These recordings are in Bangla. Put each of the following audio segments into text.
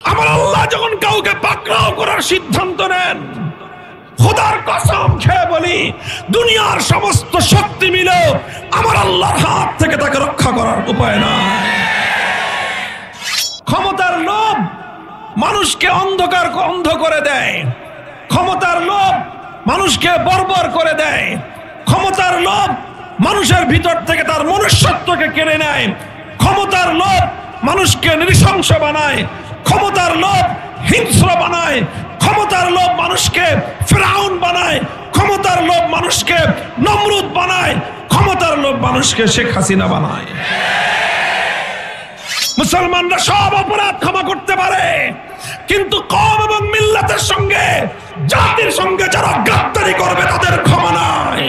আমার আল্লাহ যখন কাউকে পাকড়াও করার সিদ্ধান্ত নেন, খোদার কসম খেয়ে বলি, দুনিয়ার সমস্ত শক্তি মিলে আমার আল্লাহর হাত থেকে তাকে রক্ষা করার উপায় নাই। ক্ষমতার লোভ মানুষকে অন্ধ করে দেয়। ক্ষমতার লোভ মানুষকে বর্বর করে দেয়। ক্ষমতার লোভ মানুষের ভিতর থেকে তার মনুষ্যত্বকে কেড়ে নেয়। ক্ষমতার লোভ মানুষকে নৃশংস বানায়। ক্ষমতার লোভ হিংস্র বানায়। ক্ষমতার লোভ মানুষকে ফিরাউন বানায়। ক্ষমতার লোভ মানুষকে নমরুদ বানায়। ক্ষমতার লোভ মানুষকে শেখ হাসিনা বানায়। মুসলমানরা সব অপরাধ ক্ষমা করতে পারে, কিন্তু কওম এবং মিল্লাতের সঙ্গে, জাতির সঙ্গে যারা গাদ্দারি করবে তাদের ক্ষমা নাই।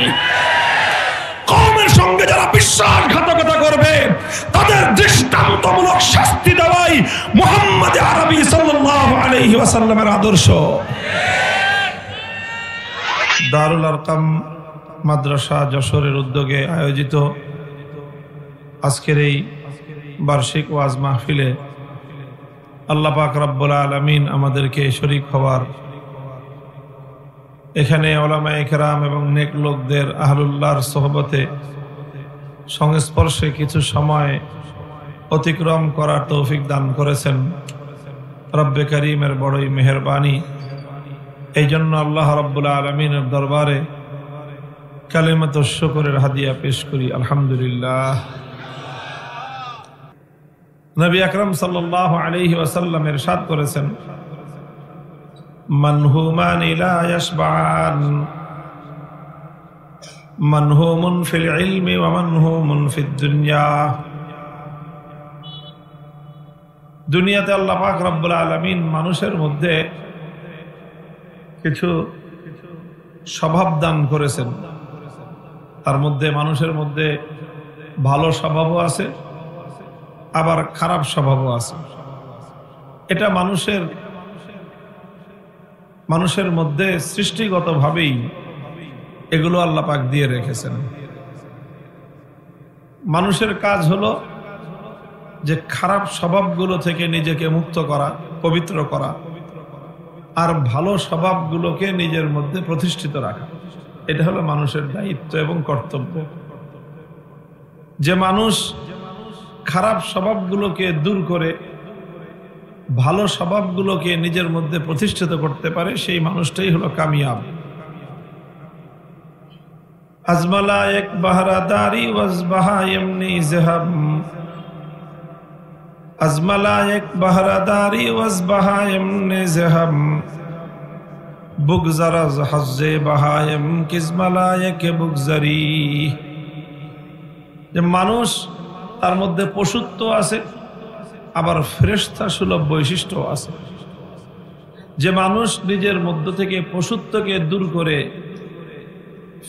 কওমের সঙ্গে যারা বিশ্বাসঘাতকতা করবে তাদের দৃষ্টান্তমূলক শাস্তি দেওয়াই মুহাম্মদ আরবি সাল্লাল্লাহু আলাইহি ওয়াসাল্লামের আদর্শ। দারুল আরকাম মাদ্রাসা যশোরের উদ্যোগে আয়োজিত আজকের এই বার্ষিক ওয়াজ মাহফিলে আল্লাহ পাক রব্বুল আলামিন আমাদেরকে শরীক হওয়ার, এখানে উলামায়ে কেরাম এবং নেক লোকদের আহলুল্লাহর সোহবতে সংস্পর্শে কিছু সময় অতিক্রম করার তৌফিক দান করেছেন। রব্বে করিমের বড়ই মেহেরবানি। এই জন্য আল্লাহ রব্বুল আলামিনের দরবারে কালিমাতুশ শুকরের হাদিয়া পেশ করি, আলহামদুলিল্লাহ। নবী আকরাম সাল্লাল্লাহু আলাইহি ওয়াসাল্লাম ইরশাদ করেছেন, মানহুমান লা ইয়াশবান, মানহুমুন ফিল ইলমি ওয়া মানহুমুন ফিদ দুনিয়া। দুনিয়াতে আল্লাহ পাক রব্বুল আলামিন মানুষের মধ্যে কিছু স্বভাব দান করেছেন। তার মধ্যে মানুষের মধ্যে ভালো স্বভাবও আছে, আবার খারাপ স্বভাবও আছে। এটা মানুষের মধ্যে সৃষ্টিগতভাবেই এগুলো আল্লাহ পাক দিয়ে রেখেছেন। মানুষের কাজ হলো যে খারাপ স্বভাবগুলো থেকে নিজেকে মুক্ত করা, পবিত্র করা, আর ভালো স্বভাবগুলোকে নিজের মধ্যে প্রতিষ্ঠিত রাখা। এটা হলো মানুষের দায়িত্ব এবং কর্তব্য। যে মানুষ খারাপ স্বভাবগুলোকে দূর করে ভালো স্বভাবগুলোকে নিজের মধ্যে প্রতিষ্ঠিত করতে পারে, সেই মানুষটাই হলো কামিয়াব। আজমালা এক বাহারাদারি ওয়াজবাহা এমনি জাহাব, আজমালা এক বাহারাদারি ওয়াজবাহা এমনি জাহাব, বুগজারা হাজ্জে বাহায়েম কিজমালা এক বুগজারি। যে মানুষ, তার মধ্যে পশুত্ব আছে, আবার ফেরেশতা সুলভ বৈশিষ্ট্য আছে। যে মানুষ নিজের মধ্য থেকে পশুত্বকে দূর করে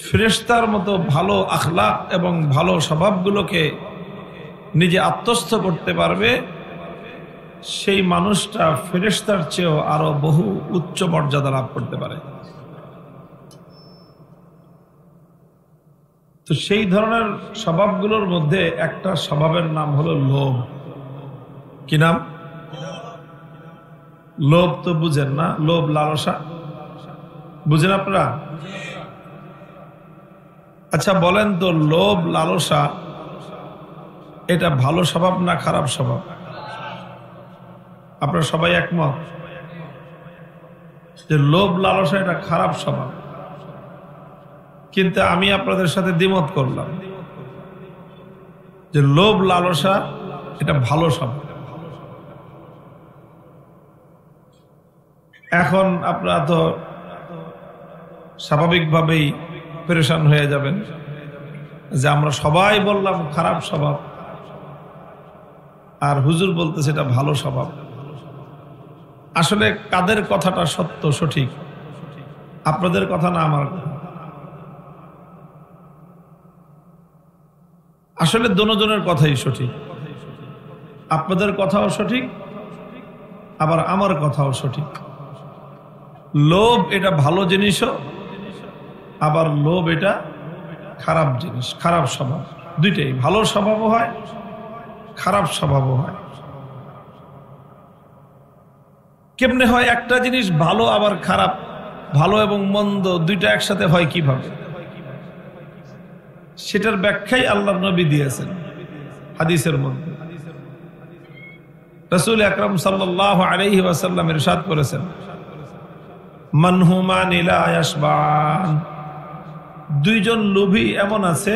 ফেরেশতার মতো ভালো আখলাক এবং ভালো স্বভাবগুলোকে নিজে আত্মস্থ করতে পারবে, সেই মানুষটা ফেরেশতার চেয়েও আরো বহু উচ্চ মর্যাদা লাভ করতে পারে। তো সেই ধরনের স্বভাবগুলোর মধ্যে একটা স্বভাবের নাম হলো লোভ। কি নাম? লোভ তো বুঝেন না? লোভ, লালসা বুঝেন আপনারা? আচ্ছা বলেন তো, লোভ লালসা এটা ভালো স্বভাব না খারাপ স্বভাব? আপনারা সবাই একমত যে লোভ লালসা এটা খারাপ স্বভাব, কিন্তু আমি আপনাদের সাথে দ্বিমত করলাম যে লোভ লালসা এটা ভালো স্বভাব। এখন আপনারা তো স্বাভাবিকভাবেই পেরেশান হয়ে যাবেন যে আমরা সবাই বললাম খারাপ স্বভাব, আর হুজুর বলতেছে এটা ভালো স্বভাব। আসলে কাদের কথাটা সত্য, সঠিক? আপনাদের কথা না আমার কথা? আসলে দুজনের কথাই সঠিক। আপনাদের কথাও সঠিক, আবার আমার কথাও সঠিক। লোভ এটা ভালো জিনিসও, আবার লোভ এটা খারাপ জিনিস, খারাপ স্বভাব। দুইটাই, ভালো স্বভাবও হয়, খারাপ স্বভাবও হয়। কেমনে হয় একটা জিনিস ভালো আবার খারাপ, ভালো এবং মন্দ দুইটা একসাথে হয় কিভাবে? সেটার ব্যাখ্যাই আল্লাহর নবী দিয়েছেন হাদিসের মধ্যে। রাসূল আকরাম সাল্লাল্লাহু আলাইহি ওয়াসাল্লাম ইরশাদ করেছেন, মানহুমানি লা ইয়াশবান, দুইজন লোভী এমন আছে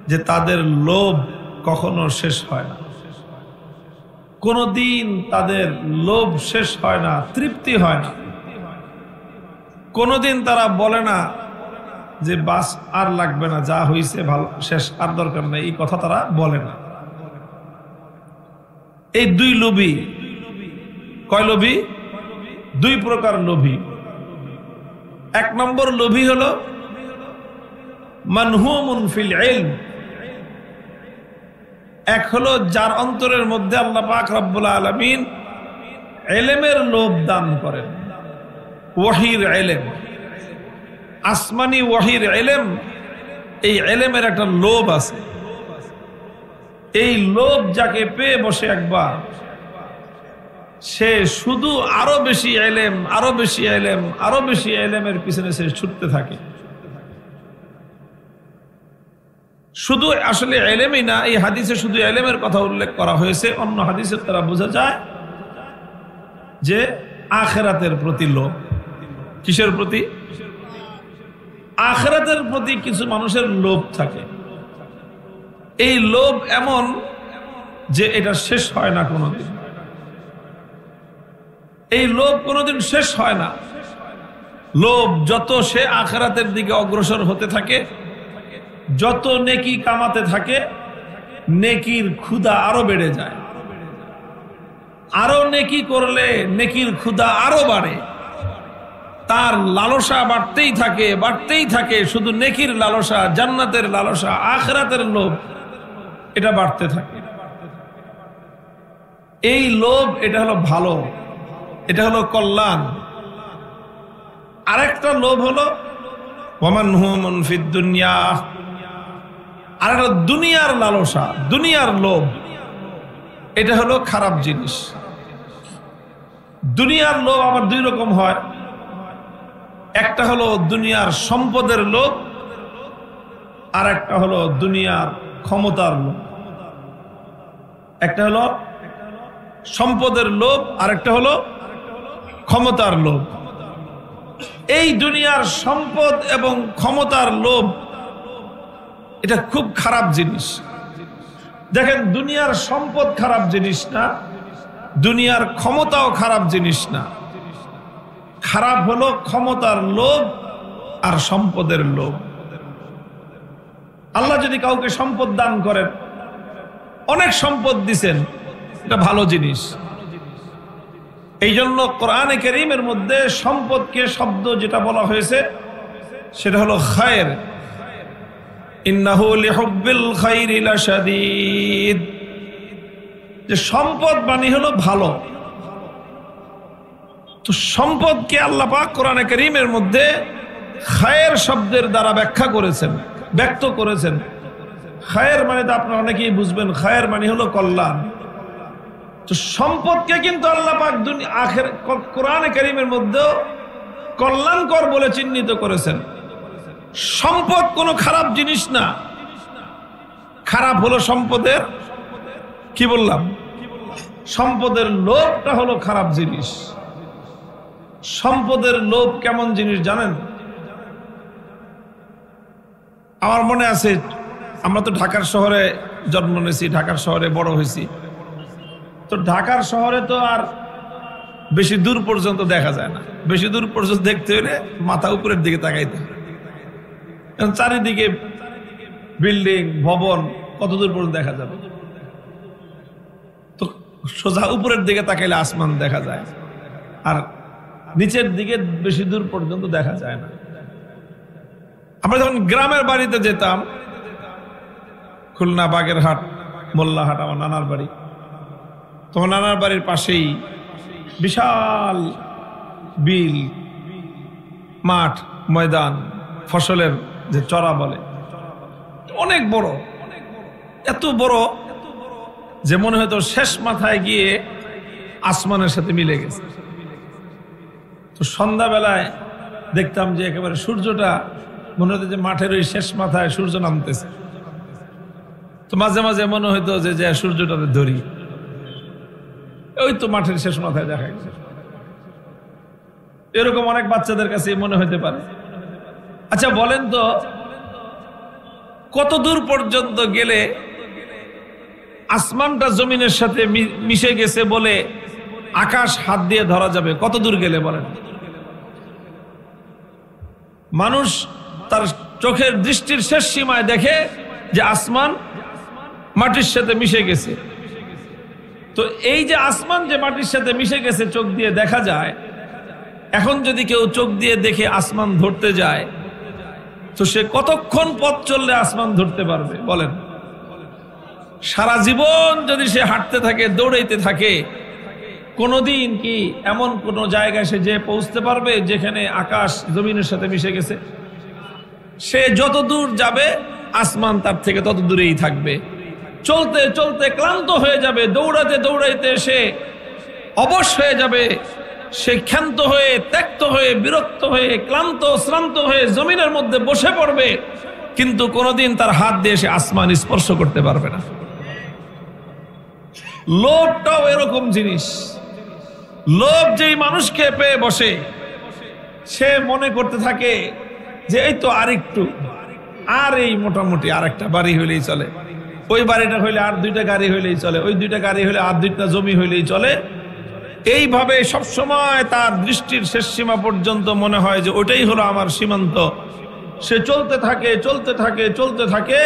যে তাদের লোভ কখনো শেষ হয় না, কোনদিন তাদের লোভ শেষ হয় না, তৃপ্তি হয় না। কোনদিন তারা বলে না যে বাস আর লাগবে না, যা হয়েছে ভালো, শেষ, আর দরকার নেই, এই কথা তারা বলে না। এই দুই লোভী, কয় লোভী? দুই প্রকার লোভী। এক নম্বর লোভী হলো মানহুমুন ফিল ইলম, এক হলো যার অন্তরের মধ্যে আল্লাহ পাক রব্বুল আলামিন ইলমের লোভ দান করেন, ওয়াহির ইলম, আসমানি ওয়াহির ইলম। এই ইলমের একটা লোভ আছে। এই লোভ যাকে পেয়ে বসে একবার, সে শুধু আরো বেশি ইলম, আরো বেশি ইলম, আরো বেশি ইলমের পিছনে সে ছুটতে থাকে। শুধু আসলে ইলমই না, এই হাদিসে শুধু ইলমের কথা উল্লেখ করা হয়েছে, অন্য হাদিসের দ্বারা বোঝা যায় যে আখিরাতের প্রতি লোভ। কিসের প্রতি? আখিরাতের প্রতি কিছু মানুষের লোভ থাকে। এই লোভ এমন যে এটা শেষ হয় না কোনোদিন। এই লোভ কোনোদিন শেষ হয় না। লোভ যত সে আখিরাতের দিকে অগ্রসর হতে থাকে, যত নেকি কামাতে থাকে, নেকির ক্ষুধা আরো বেড়ে যায়। আরো নেকি করলে নেকির ক্ষুধা আরো বাড়ে। তার লালসা বাড়তেই থাকে, বাড়তেই থাকে। শুধু নেকির লালসা, জান্নাতের লালসা, আখিরাতের লোভ, এটা বাড়তে থাকে। এই লোভ, এটা হলো ভালো, এটা হলো কল্যাণ। আরেকটা লোভ হলো ওয়ামানহুমুন ফিদ দুনিয়া, আর একটা দুনিয়ার লালসা, দুনিয়ার লোভ। এটা হলো খারাপ জিনিস। দুনিয়ার লোভ আবার দুই রকম হয়। একটা হলো দুনিয়ার সম্পদের লোভ, আর একটা হলো দুনিয়ার ক্ষমতার লোভ। একটা হলো সম্পদের লোভ, আর একটা হলো ক্ষমতার লোভ। এই দুনিয়ার সম্পদ এবং ক্ষমতার লোভ, এটা খুব খারাপ জিনিস। দেখেন, দুনিয়ার সম্পদ খারাপ জিনিস না, দুনিয়ার ক্ষমতাও খারাপ জিনিস না। খারাপ হলো ক্ষমতার লোভ আর সম্পদের লোভ। আল্লাহ যদি কাউকে সম্পদ দান করেন, অনেক সম্পদ দিছেন, এটা ভালো জিনিস। এই জন্য কোরআনে কারীমের মধ্যে সম্পদকে শব্দ যেটা বলা হয়েছে সেটা হলো খায়র। ইন্নাহু লিহুব্বিল খায়রি লাশাদীদ, যে সম্পদ মানে হলো ভালো। তো সম্পদকে আল্লাহ পাক কোরআনে কারীমের মধ্যে খায়ের শব্দের দ্বারা ব্যাখ্যা করেছেন, ব্যক্ত করেছেন। খায়ের মানে তো আপনারা অনেকেই বুঝবেন, খায়ের মানে হলো কল্যাণ। তো সম্পদকে কিন্তু আল্লাহ পাক কোরআনে কারীমের মধ্যেও কল্যাণকর বলে চিহ্নিত করেছেন। সম্পদ কোনো খারাপ জিনিস না। খারাপ হলো সম্পদের, কি বললাম, সম্পদের লোভটা হলো খারাপ জিনিস। সম্পদের লোভ কেমন জিনিস জানেন? আমার মনে আছে, আমরা তো ঢাকার শহরে জন্ম নিয়েছি, ঢাকার শহরে বড় হয়েছি। তো ঢাকার শহরে তো আর বেশি দূর পর্যন্ত দেখা যায় না। বেশি দূর পর্যন্ত দেখতে হলে মাথা উপরের দিকে তাকাইতে হয়। চারিদিকে বিল্ডিং, ভবন, কত দূর পর্যন্ত দেখা যাবে? তো সোজা উপরের দিকে তাকাইলে আসমান দেখা যায়, আর নিচের দিকে বেশি দূর পর্যন্ত দেখা যায় না। আমরা যখন গ্রামের বাড়িতে যেতাম, খুলনা, বাগেরহাট, মোল্লাহাট আমার নানার বাড়ি, তখন নানার বাড়ির পাশেই বিশাল বিল, মাঠ, ময়দান, ফসলের যে চড়া বলে, অনেক বড়। এত বড় যে মনে হয়তো শেষ মাথায় গিয়ে আসমানের সাথে মিলে গেছে। তো সন্ধ্যাবেলায় দেখতাম যে একেবারে সূর্যটা মনে হতো যে মাঠের ওই শেষ মাথায় সূর্য নামতেছে। তো মাঝে মাঝে মনে হইতো যে সূর্যটাকে ধরি, ওই তো মাঠের শেষ মাথায় দেখা গেছে। এরকম অনেক বাচ্চাদের কাছে মনে হইতে পারে। আচ্ছা বলেন তো, কত দূর পর্যন্ত গেলে আসমানটা জমিনের সাথে মিশে গেছে বলে আকাশ হাত দিয়ে ধরা যাবে? কত দূর গেলে বলেন? মানুষ তার চোখের দৃষ্টির শেষ সীমায় দেখে যে আসমান মাটির সাথে মিশে গেছে। তো এই যে আসমান যে মাটির সাথে মিশে গেছে চোখ দিয়ে দেখা যায়, এখন যদি কেউ চোখ দিয়ে দেখে আসমান ধরতে যায়, তো সে কতক্ষণ পথ চললে আসমান ধরতে পারবে বলেন? সারা জীবন যদি সে হাঁটতে থাকে, দৌড়াইতে থাকে, কোনোদিন কি এমন কোন জায়গায় সে যে পৌঁছতে পারবে যেখানে আকাশ জমিনের সাথে মিশে গেছে? সে যত দূর যাবে আসমান তার থেকে তত দূরেই থাকবে। চলতে চলতে ক্লান্ত হয়ে যাবে, দৌড়াতে দৌড়াইতে সে অবশ হয়ে যাবে, সে ক্ষান্ত হয়ে, ত্যক্ত হয়ে, বিরক্ত হয়ে, ক্লান্ত শ্রান্ত হয়ে জমিনের মধ্যে বসে পড়বে, কিন্তু কোনোদিন তার হাত দিয়ে সে আসমান স্পর্শ করতে পারবে না। লোভটাও এরকম জিনিস। লোভ যেই মানুষকে পেয়ে বসে, সে মনে করতে থাকে যে এই তো আরেকটু, আর এই মোটামুটি আর একটা বাড়ি হইলেই চলে, ওই বাড়িটা হইলে আর দুইটা গাড়ি হইলেই চলে, ওই দুইটা গাড়ি হইলে আর দুইটা জমি হইলেই চলে। এইভাবে সবসময় তার দৃষ্টির শেষ সীমা পর্যন্ত মনে হয় যে ওটাই হলো আমার সীমান্ত। সে চলতে থাকে চলতে থাকে চলতে থাকে।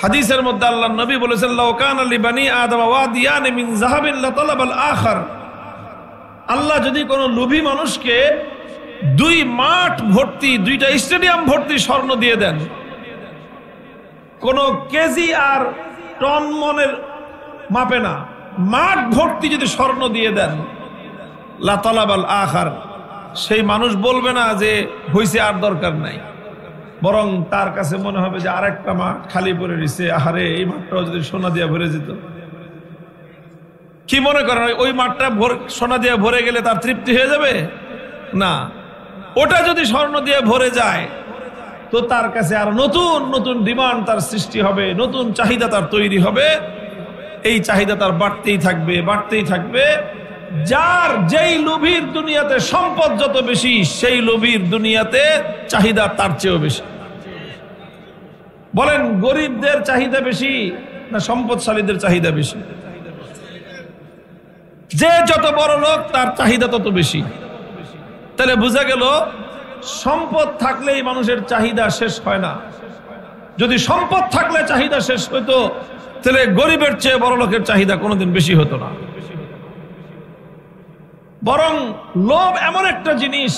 হাদিসের মধ্যে আল্লাহর নবী বলেছেন, লাউ কানা লিবানি আদম ওয়াদিয়ান মিন যাহাবিন লাতালাবাল আখার। আল্লাহ যদি কোনো লোভী মানুষকে দুই মাঠ ভর্তি, দুইটা স্টেডিয়াম ভর্তি স্বর্ণ দিয়ে দেন, কোন কেজি আর টন মনের মাপে না, মাঠ ভর্তি যদি স্বর্ণ দিয়ে দেন, লাতালাবাল আখার, সেই মানুষ বলবে না যে হইছে আর দরকার নাই, বরং তার কাছে মনে হবে যে আরেকটা মাঠ খালি পড়ে রয়েছে, আহারে এই মাঠটাও যদি সোনা দিয়ে ভরে যেত। কি মনে করেন ওই মাঠটা সোনা দিয়ে ভরে গেলে তার তৃপ্তি হয়ে যাবে? না, ওটা যদি স্বর্ণ দিয়ে ভরে যায় তো তার কাছে আর নতুন নতুন ডিমান্ড তার সৃষ্টি হবে, নতুন চাহিদা তার তৈরি হবে। এই চাহিদা তার বাড়তেই থাকবে, বাড়তেই থাকবে। যার যেই লোভীর দুনিয়াতে সম্পদ যত বেশি, সেই লোভীর দুনিয়াতে চাহিদা তার চেয়েও বেশি। বলেন গরিবদের চাহিদা বেশি না সম্পদশালীদের চাহিদা বেশি? যে যত বড় লোক তার চাহিদা তত বেশি। তাহলে বোঝা গেল সম্পদ থাকলেই মানুষের চাহিদা শেষ হয় না। যদি সম্পদ থাকলে চাহিদা শেষ হতো, তাহলে গরিবের চেয়ে বড় লোকের চাহিদা কোনোদিন বেশি হতো না। বরং লোভ এমন একটা জিনিস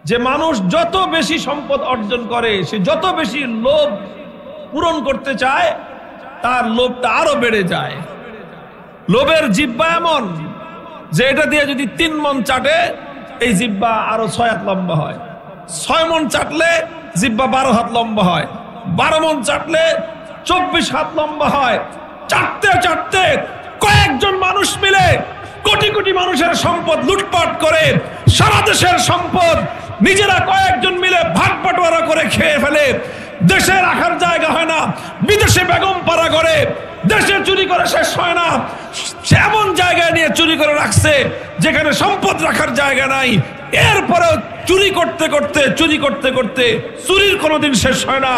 যে মানুষ যত বেশি সম্পদ অর্জন করে, সে যত বেশি লোভ পূরণ করতে চায়, তার লোভটা আরো বেড়ে যায়। লোভের জিহ্বা এমন যে এটা দিয়ে যদি 3 মণ চাটে, এই জিহ্বা আরো 6 হাত লম্বা হয়। 6 মণ চাটলে জিহ্বা 12 হাত লম্বা হয়। 12 মণ চাটলে 24 হাত লম্বা হয়। চাটতে চাটতে কয়েকজন মানুষ মিলে কোটি কোটি মানুষের সম্পদ লুটপাট করে, সারা দেশের সম্পদ নিজেরা কয়েকজন মিলে ভাগ বাটোয়ারা করে খেয়ে ফেলে। দেশে রাখার জায়গা হয় না, বিদেশে বেগম পাড়া করে, দেশে চুরি করে শেষ হয় না, এমন জায়গায় নিয়ে চুরি করে রাখছে যেখানে সম্পদ রাখার জায়গা নাই। এরপরেও চুরি করতে করতে চুরির কোনোদিন শেষ হয় না।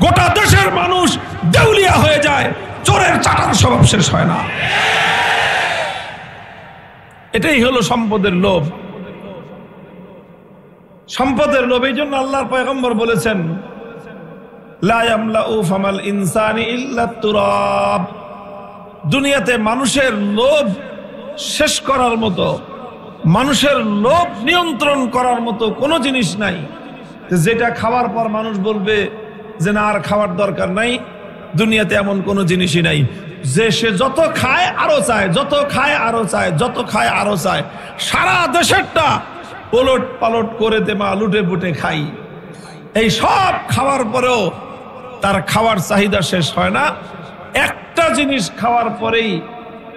গোটা দেশের মানুষ দেউলিয়া হয়ে যায়, চোরের চাটার স্বভাব শেষ হয় না। এটাই হলো সম্পদের লোভ। সম্পদের লোভ। এই জন্য আল্লাহর পয়গম্বর বলেছেন, লা ইয়ামলাউ ফামাল ইনসানি ইল্লা তুরাব। দুনিয়াতে মানুষের লোভ শেষ করার মতো, মানুষের লোভ নিয়ন্ত্রণ করার মতো কোনো জিনিস নাই, যেটা খাওয়ার পর মানুষ বলবে যে না আর খাওয়ার দরকার নাই। দুনিয়াতে এমন কোনো জিনিসই নাই যে সে যত খায় আরো চায়, যত খায় আরো চায়, যত খায় আরো চায়। সারা দেশেরটা ওলট পালট করে দেমা লুটে পুটে খাই। এই সব খাওয়ার পরেও তার খাওয়ার চাহিদা শেষ হয় না। একটা জিনিস খাওয়ার পরেই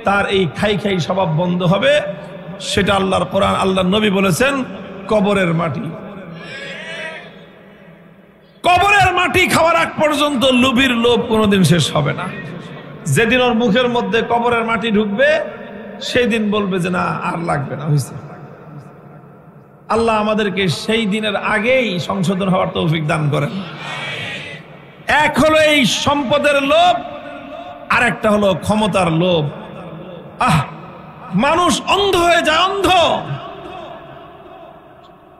তার এই খাই খাই স্বভাব বন্ধ হবে। সেটা আল্লাহর কোরআন, আল্লাহর নবী বলেছেন কবরের মাটি। কবরের মাটি খাওয়ার আগ পর্যন্ত লোভীর লোভ কোনোদিন শেষ হবে না। যেদিন ওর মুখের মধ্যে কবরের মাটি ঢুকবে সেই দিন বলবে যে না আর লাগবে না, হয়েছে। আল্লাহ আমাদেরকে সেই দিনের আগেই সংশোধন হওয়ার তৌফিক দান করেন। এক হলো এই সম্পদের লোভ, আর একটা হলো ক্ষমতার লোভ। মানুষ অন্ধ হয়ে যায়, অন্ধ।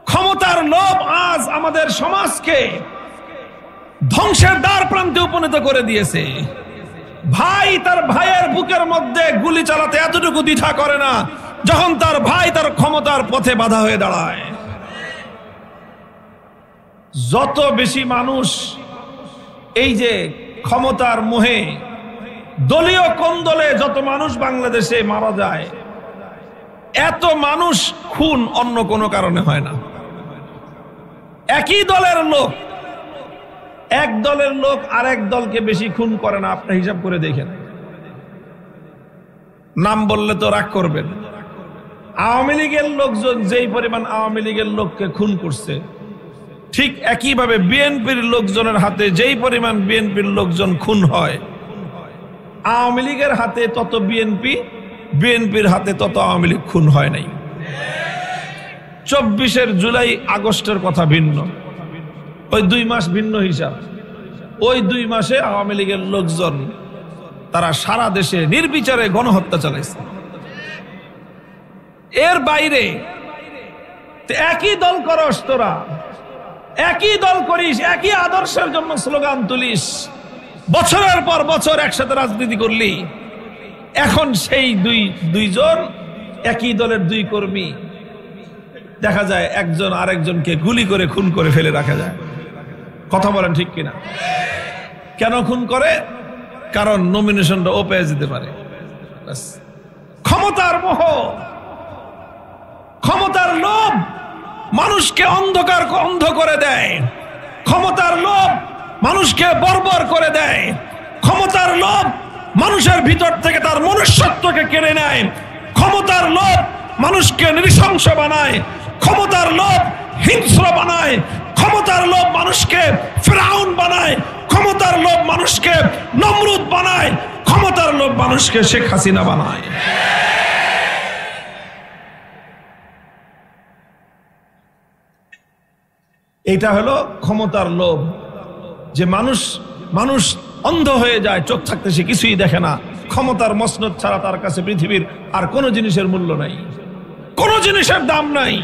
ক্ষমতার লোভ আজ আমাদের সমাজকে ধ্বংসের দ্বার প্রান্তে উপনীত করে দিয়েছে। ভাই তার ভাইয়ের বুকের মধ্যে গুলি চালাতে এতটুকু দ্বিধা করে না যখন তার ভাই তার ক্ষমতার পথে বাধা হয়ে দাঁড়ায়। যত বেশি মানুষ এই যে ক্ষমতার মোহে, দলীয় কোন্দলে যত মানুষ বাংলাদেশে মারা যায়, এত মানুষ খুন অন্য কোনো কারণে হয় না। একই দলের লোক, এক দলের লোক আরেক দলকে বেশি খুন করে না। আপনি হিসাব করে দেখেন, নাম বললে তো রাগ করবেন। আওয়ামী লীগের লোকজন যেই পরিমাণ আওয়ামী লীগের লোককে খুন করছে, ঠিক একইভাবে বিএনপির লোকজনের হাতে যেই পরিমাণ বিএনপির লোকজন খুন হয়, আওয়ামী লীগের হাতে তত বিএনপি, বিএনপির হাতে তত আওয়ামী লীগ খুন হয় নাই। 24 জুলাই আগস্টের কথা ভিন্ন, ওই 2 মাস ভিন্ন হিসাব। ওই 2 মাসে আওয়ামী লীগের লোকজন তারা সারা দেশে নির্বিচারে গণহত্যা চালাইছে। এর বাইরে একই দল করস, তোরা একই দল করিস, একই আদর্শের জন্য স্লোগান তুলিস, বছরের পর বছর একসাথে রাজনীতি করলি। এখন সেই দুইজন একই দলের 2 কর্মী দেখা যায় একজন আরেকজনকে গুলি করে খুন করে ফেলে রাখা যায়। কথা বলেন ঠিক কিনা? কেন খুন করে? কারণ নমিনেশনটা ও পেয়ে যেতে পারে। ক্ষমতার মোহ, ক্ষমতার লোভ মানুষকে অন্ধ করে দেয়। ক্ষমতার লোভ মানুষকে বর্বর করে দেয়। ক্ষমতার লোভ মানুষের ভিতর থেকে তার মনুষ্যত্বকে কেড়ে নেয়। ক্ষমতার লোভ মানুষকে নৃশংস বানায়। ক্ষমতার লোভ হিংস্র বানায়। ক্ষমতার লোভ মানুষকে ফিরাউন বানায়। ক্ষমতার লোভ মানুষকে নমরুদ বানায়। ক্ষমতার লোভ মানুষকে শেখ হাসিনা বানায়। এটা হলো ক্ষমতার লোভ, যে মানুষ অন্ধ হয়ে যায়, চোখ থাকতে সে কিছুই দেখে না। ক্ষমতার মসনদ ছাড়া তার কাছে পৃথিবীর আর কোনো জিনিসের মূল্য নাই, কোনো জিনিসের দাম নাই।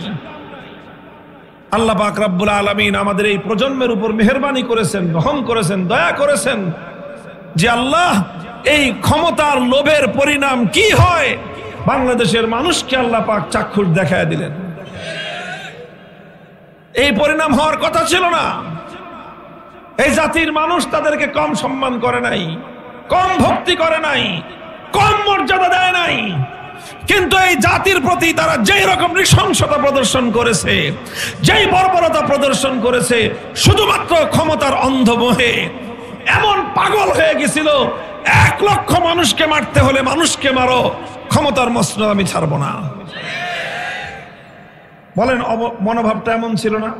আল্লাহ পাক রব্বুল আলামিন আমাদের এই প্রজন্মের উপর মেহেরবানি করেছেন, রহম করেছেন, দয়া করেছেন, যে আল্লাহ এই ক্ষমতার লোভের পরিণাম কি হয় বাংলাদেশের মানুষকে আল্লাহ পাক চাক্ষুষ দেখায় দিলেন। এই পরিণাম হওয়ার কথা ছিল না। এই জাতির মানুষ তাদেরকে কম সম্মান করে নাই, কম ভক্তি করে নাই, কম মর্যাদা দেয় নাই। কিন্তু এই জাতির প্রতি তারা যেই রকম নৃশংসতা প্রদর্শন করেছে, যেই বর্বরতা প্রদর্শন করেছে, শুধুমাত্র ক্ষমতার অন্ধমোহে এমন পাগল হয়ে গেছিল, 1 লক্ষ মানুষকে মারতে হলে মানুষকে মারো, ক্ষমতার মসনদ আমি ছাড়বো না। বলেন মনোভাবটা এমন ছিল না?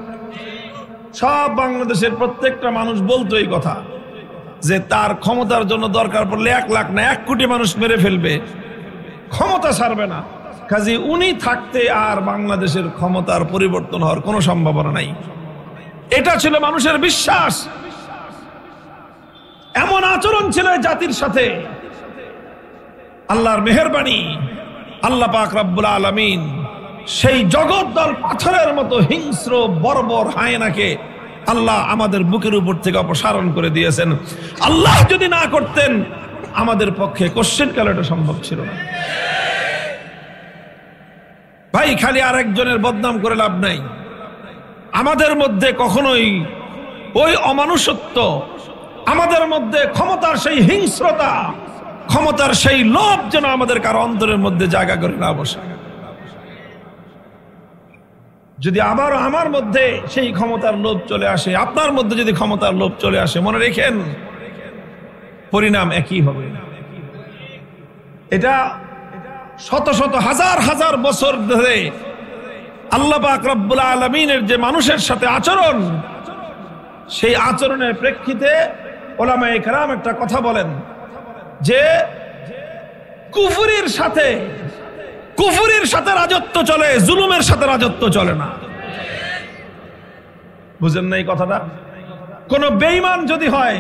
সব বাংলাদেশের প্রত্যেকটা মানুষ বলতো এই কথা, যে তার ক্ষমতার জন্য দরকার পড়লে 1 লাখ না 1 কোটি মানুষ মেরে ফেলবে, ক্ষমতা ছাড়বে না। কাজে উনি থাকতে আর বাংলাদেশের ক্ষমতার পরিবর্তন হওয়ার কোনো সম্ভাবনা নাই। এটা ছিল মানুষের বিশ্বাস। এমন আচরণ ছিল জাতির সাথে। আল্লাহর মেহেরবানি, আল্লাহ পাক রব্বুল আলামিন সেই জগদ্দল পাথরের মতো হিংস্র বর্বর হায়নাকে আল্লাহ আমাদের বুকের উপর থেকে অপসারণ করে দিয়েছেন। আল্লাহ যদি না করতেন আমাদের পক্ষে কোশ্চেন কাল এটা সম্ভব ছিল না। ভাই, খালি আরেকজনের বদনাম করে লাভ নাই। আমাদের মধ্যে কখনোই ওই অমানুষত্ব, আমাদের মধ্যে ক্ষমতার সেই হিংস্রতা, ক্ষমতার সেই লোভ যেন আমাদের কারো অন্তরের মধ্যে জায়গা করে না বসে। যদি আবার আমার মধ্যে সেই ক্ষমতার লোভ চলে আসে, আপনার মধ্যে যদি ক্ষমতার লোভ চলে আসে, মনে রেখেন পরিণাম একই হবে। এটা শত শত হাজার হাজার বছর ধরে আল্লাহ পাক রব্বুল আলামিনের যে মানুষের সাথে আচরণ, সেই আচরণের প্রেক্ষিতে ওলামায়ে কেরাম একটা কথা বলেন যে কুফরির সাথে রাজত্ব চলে, জুলুমের সাথে রাজত্ব চলে না। বুঝেন না এই কথাটা? কোন বেঈমান যদি হয়,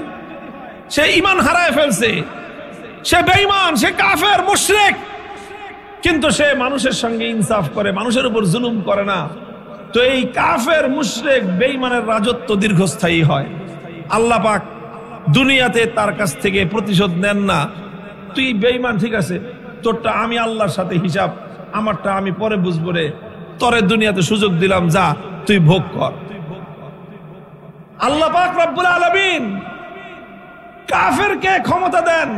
সে ঈমান হারায় ফেলছে, সে বেঈমান, সে কাফের, মুশরিক, কিন্তু সে মানুষের সঙ্গে ইনসাফ করে, মানুষের উপর জুলুম করে না, তো এই কাফের, মুশরিক, বেঈমানের রাজত্ব দীর্ঘস্থায়ী হয়। আল্লাহ পাক দুনিয়াতে তার কাছ থেকে প্রতিশোধ নেন না। তুই বেঈমান, ঠিক আছে, তোরটা আমি আল্লাহর সাথে হিসাব, আমারটা আমি পরে বুঝবো রে, তোরে দুনিয়াতে সুযোগ দিলাম, যা তুই ভোগ কর। আল্লাহ পাক রব্বুল আলামিন কাফেরকে ক্ষমতা দেন,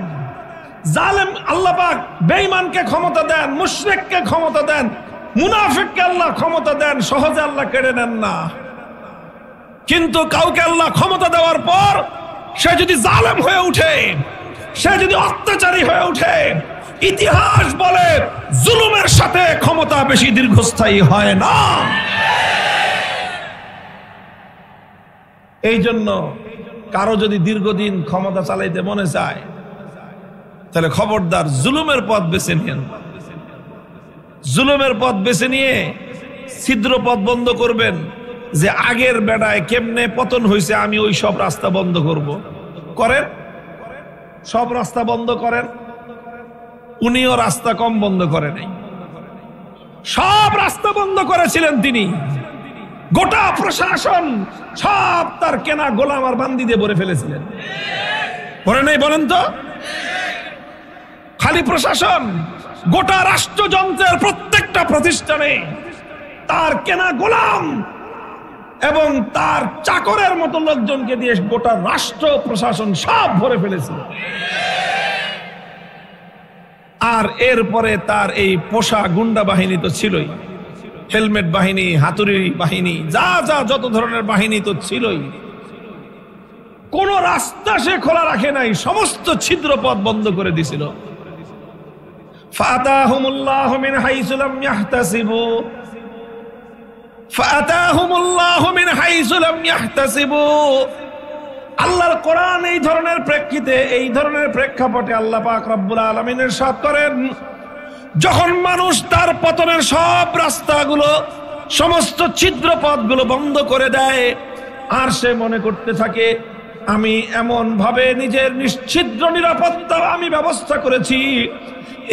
জালেম আল্লাহ পাক বেঈমানকে ক্ষমতা দেন, মুশরিককে ক্ষমতা দেন, মুনাফিককে আল্লাহ ক্ষমতা দেন, সহজে আল্লাহ কেড়ে নেন না। কিন্তু কাউকে আল্লাহ ক্ষমতা দেওয়ার পর সে যদি জালেম হয়ে উঠে, সে যদি অত্যাচারী হয়ে উঠে, ইতিহাস বলে জুলুমের সাথে ক্ষমতা বেশি দীর্ঘস্থায়ী হয় না। এই জন্য কারো যদি দীর্ঘদিন ক্ষমতা চালাইতে মনে চায়, তাহলে খবরদার জুলুমের পথ বেছে নিন। জুলুমের পথ বেছে নিয়ে ছিদ্র পথ বন্ধ করবেন, যে আগের বেড়ায় কেমনে পতন হয়েছে আমি ওই সব রাস্তা বন্ধ করব। করেন, সব রাস্তা বন্ধ করেন। উনিও রাস্তা কম বন্ধ করে নাই, সব রাস্তা বন্ধ করেছিলেন তিনি। গোটা প্রশাসন সব তার কেনা গোলাম আর বান্দি দিয়ে ভরে ফেলেছিলেন, ভরে নাই বলেন তো? খালি প্রশাসন, গোটা রাষ্ট্রযন্ত্রের প্রত্যেকটা প্রতিষ্ঠানে তার কেনা গোলাম এবং তার চাকরের মতো লোকজনকে দিয়ে গোটা রাষ্ট্র প্রশাসন সব ভরে ফেলেছিল। আর এরপরে তার এই পোষা গুন্ডা বাহিনী তো ছিলই, হেলমেট বাহিনী, হাতুড়ি বাহিনী, যা যা যত ধরনের বাহিনী তো ছিলই। কোন রাস্তা সে খোলা রাখে নাই, সমস্ত ছিদ্র পথ বন্ধ করে দিছিল। ফাতাহুমুল্লাহু মিন হাইসু লাম ইয়াহতাসিবু, ফাতাহুমুল্লাহু মিন হাইসু লাম ইয়াহতাসিবু। আল্লাহর কোরআন এই ধরনের প্রেক্ষিতে, এই ধরনের প্রেক্ষাপটে আল্লাহ পাক রব্বুল আলামিন ইরশাদ করেন, যখন মানুষ তার পতনের সব রাস্তাগুলো, সমস্ত ছিদ্র পথগুলো বন্ধ করে দেয়, আর সে মনে করতে থাকে আমি এমন ভাবে নিজের নিশ্ছিদ্র নিরাপত্তা আমি ব্যবস্থা করেছি,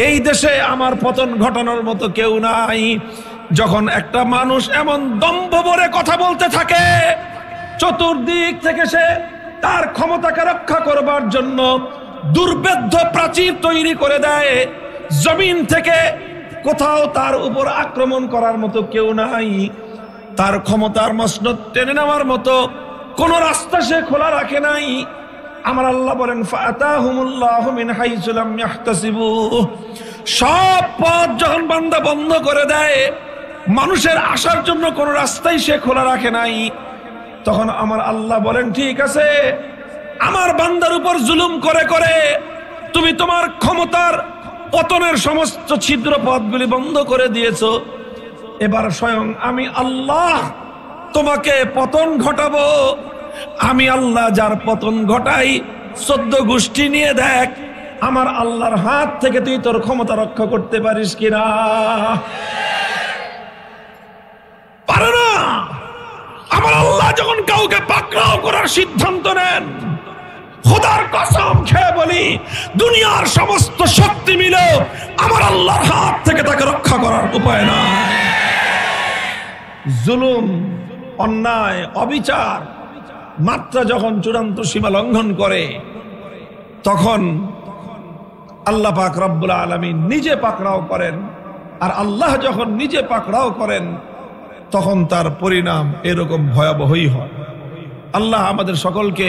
এই দেশে আমার পতন ঘটানোর মতো কেউ নাই। যখন একটা মানুষ এমন দম্ভ ভরে কথা বলতে থাকে, চতুর্দিক থেকে সে তার ক্ষমতাকে রক্ষা করবার জন্য দুর্ভেদ্য প্রাচীর তৈরি করে দেয়, জমিন থেকে কোথাও তার উপর আক্রমণ করার মতো কেউ নাই, তার ক্ষমতার মসনদ টেনে নেওয়ার মতো কোন রাস্তা সে খোলা রাখে নাই। আমার আল্লাহ বলেন, ফাতাহুমুল্লাহু মিন হাইসু লাম ইয়াহতাসিবু। সব পথ যখন বান্দা বন্ধ করে দেয়, মানুষের আসার জন্য কোন রাস্তাই সে খোলা রাখে নাই, তখন আমার আল্লাহ বলেন, ঠিক আছে, আমার বান্দার উপর জুলুম করে করে তুমি তোমার ক্ষমতার পতনের সমস্ত ছিদ্র পথগুলি বন্ধ করে দিয়েছো, এবার স্বয়ং আমি আল্লাহ তোমাকে পতন ঘটাবো। আমি আল্লাহ যার পতন ঘটাই, 14 গোষ্ঠী নিয়ে দেখ আমার আল্লাহর হাত থেকে তুই তোর ক্ষমতা রক্ষা করতে পারিস কিনা। পারে না। আমার আল্লাহ যখন কাউকে পাকড়াও করার সিদ্ধান্ত নেন, খোদার কসম খেয়ে বলি, দুনিয়ার সমস্ত শক্তি মিলে আমার আল্লাহর হাত থেকে তাকে রক্ষা করার উপায় নাই। জুলুম, অন্যায়, অবিচার মাত্রা যখন চূড়ান্ত সীমা লঙ্ঘন করে, তখন আল্লাহ পাক রব্বুল আলামিন নিজে পাকড়াও করেন। আর আল্লাহ যখন নিজে পাকড়াও করেন, তখন তার পরিণাম এরকম ভয়াবহই হয়। আল্লাহ আমাদের সকলকে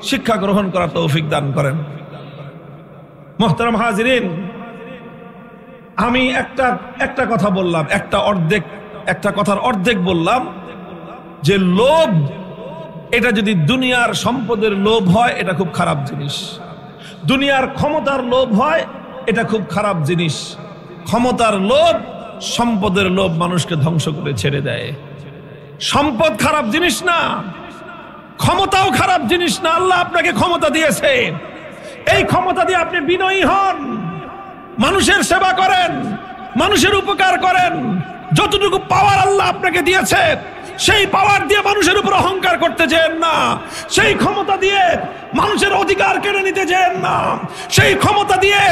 শিক্ষা গ্রহণ করার তৌফিক দান করেন। মুহতারাম হাজিরিন, আমি একটা কথা বললাম, একটা কথার অর্ধেক বললাম যে লোভ, এটা যদি দুনিয়ার সম্পদের লোভ হয়, এটা খুব খারাপ জিনিস। দুনিয়ার ক্ষমতার লোভ হয়, এটা খুব খারাপ জিনিস। ক্ষমতার লোভ, সম্পদের লোভ মানুষকে ধ্বংস করে ছেড়ে দেয়। সম্পদ খারাপ জিনিস না, ক্ষমতাও খারাপ জিনিস না। আল্লাহ আপনাকে ক্ষমতা দিয়েছে, এই ক্ষমতা দিয়ে আপনি বিনয়ী হন, মানুষের সেবা করেন, মানুষের উপকার করেন। যতটুকু পাওয়ার আল্লাহ আপনাকে দিয়েছে সেই পাওয়ার দিয়ে মানুষের উপর অহংকার করতে যেন না। সেই ক্ষমতা দিয়ে মানুষের অধিকার কেড়ে নিতে যেন না। সেই ক্ষমতা দিয়ে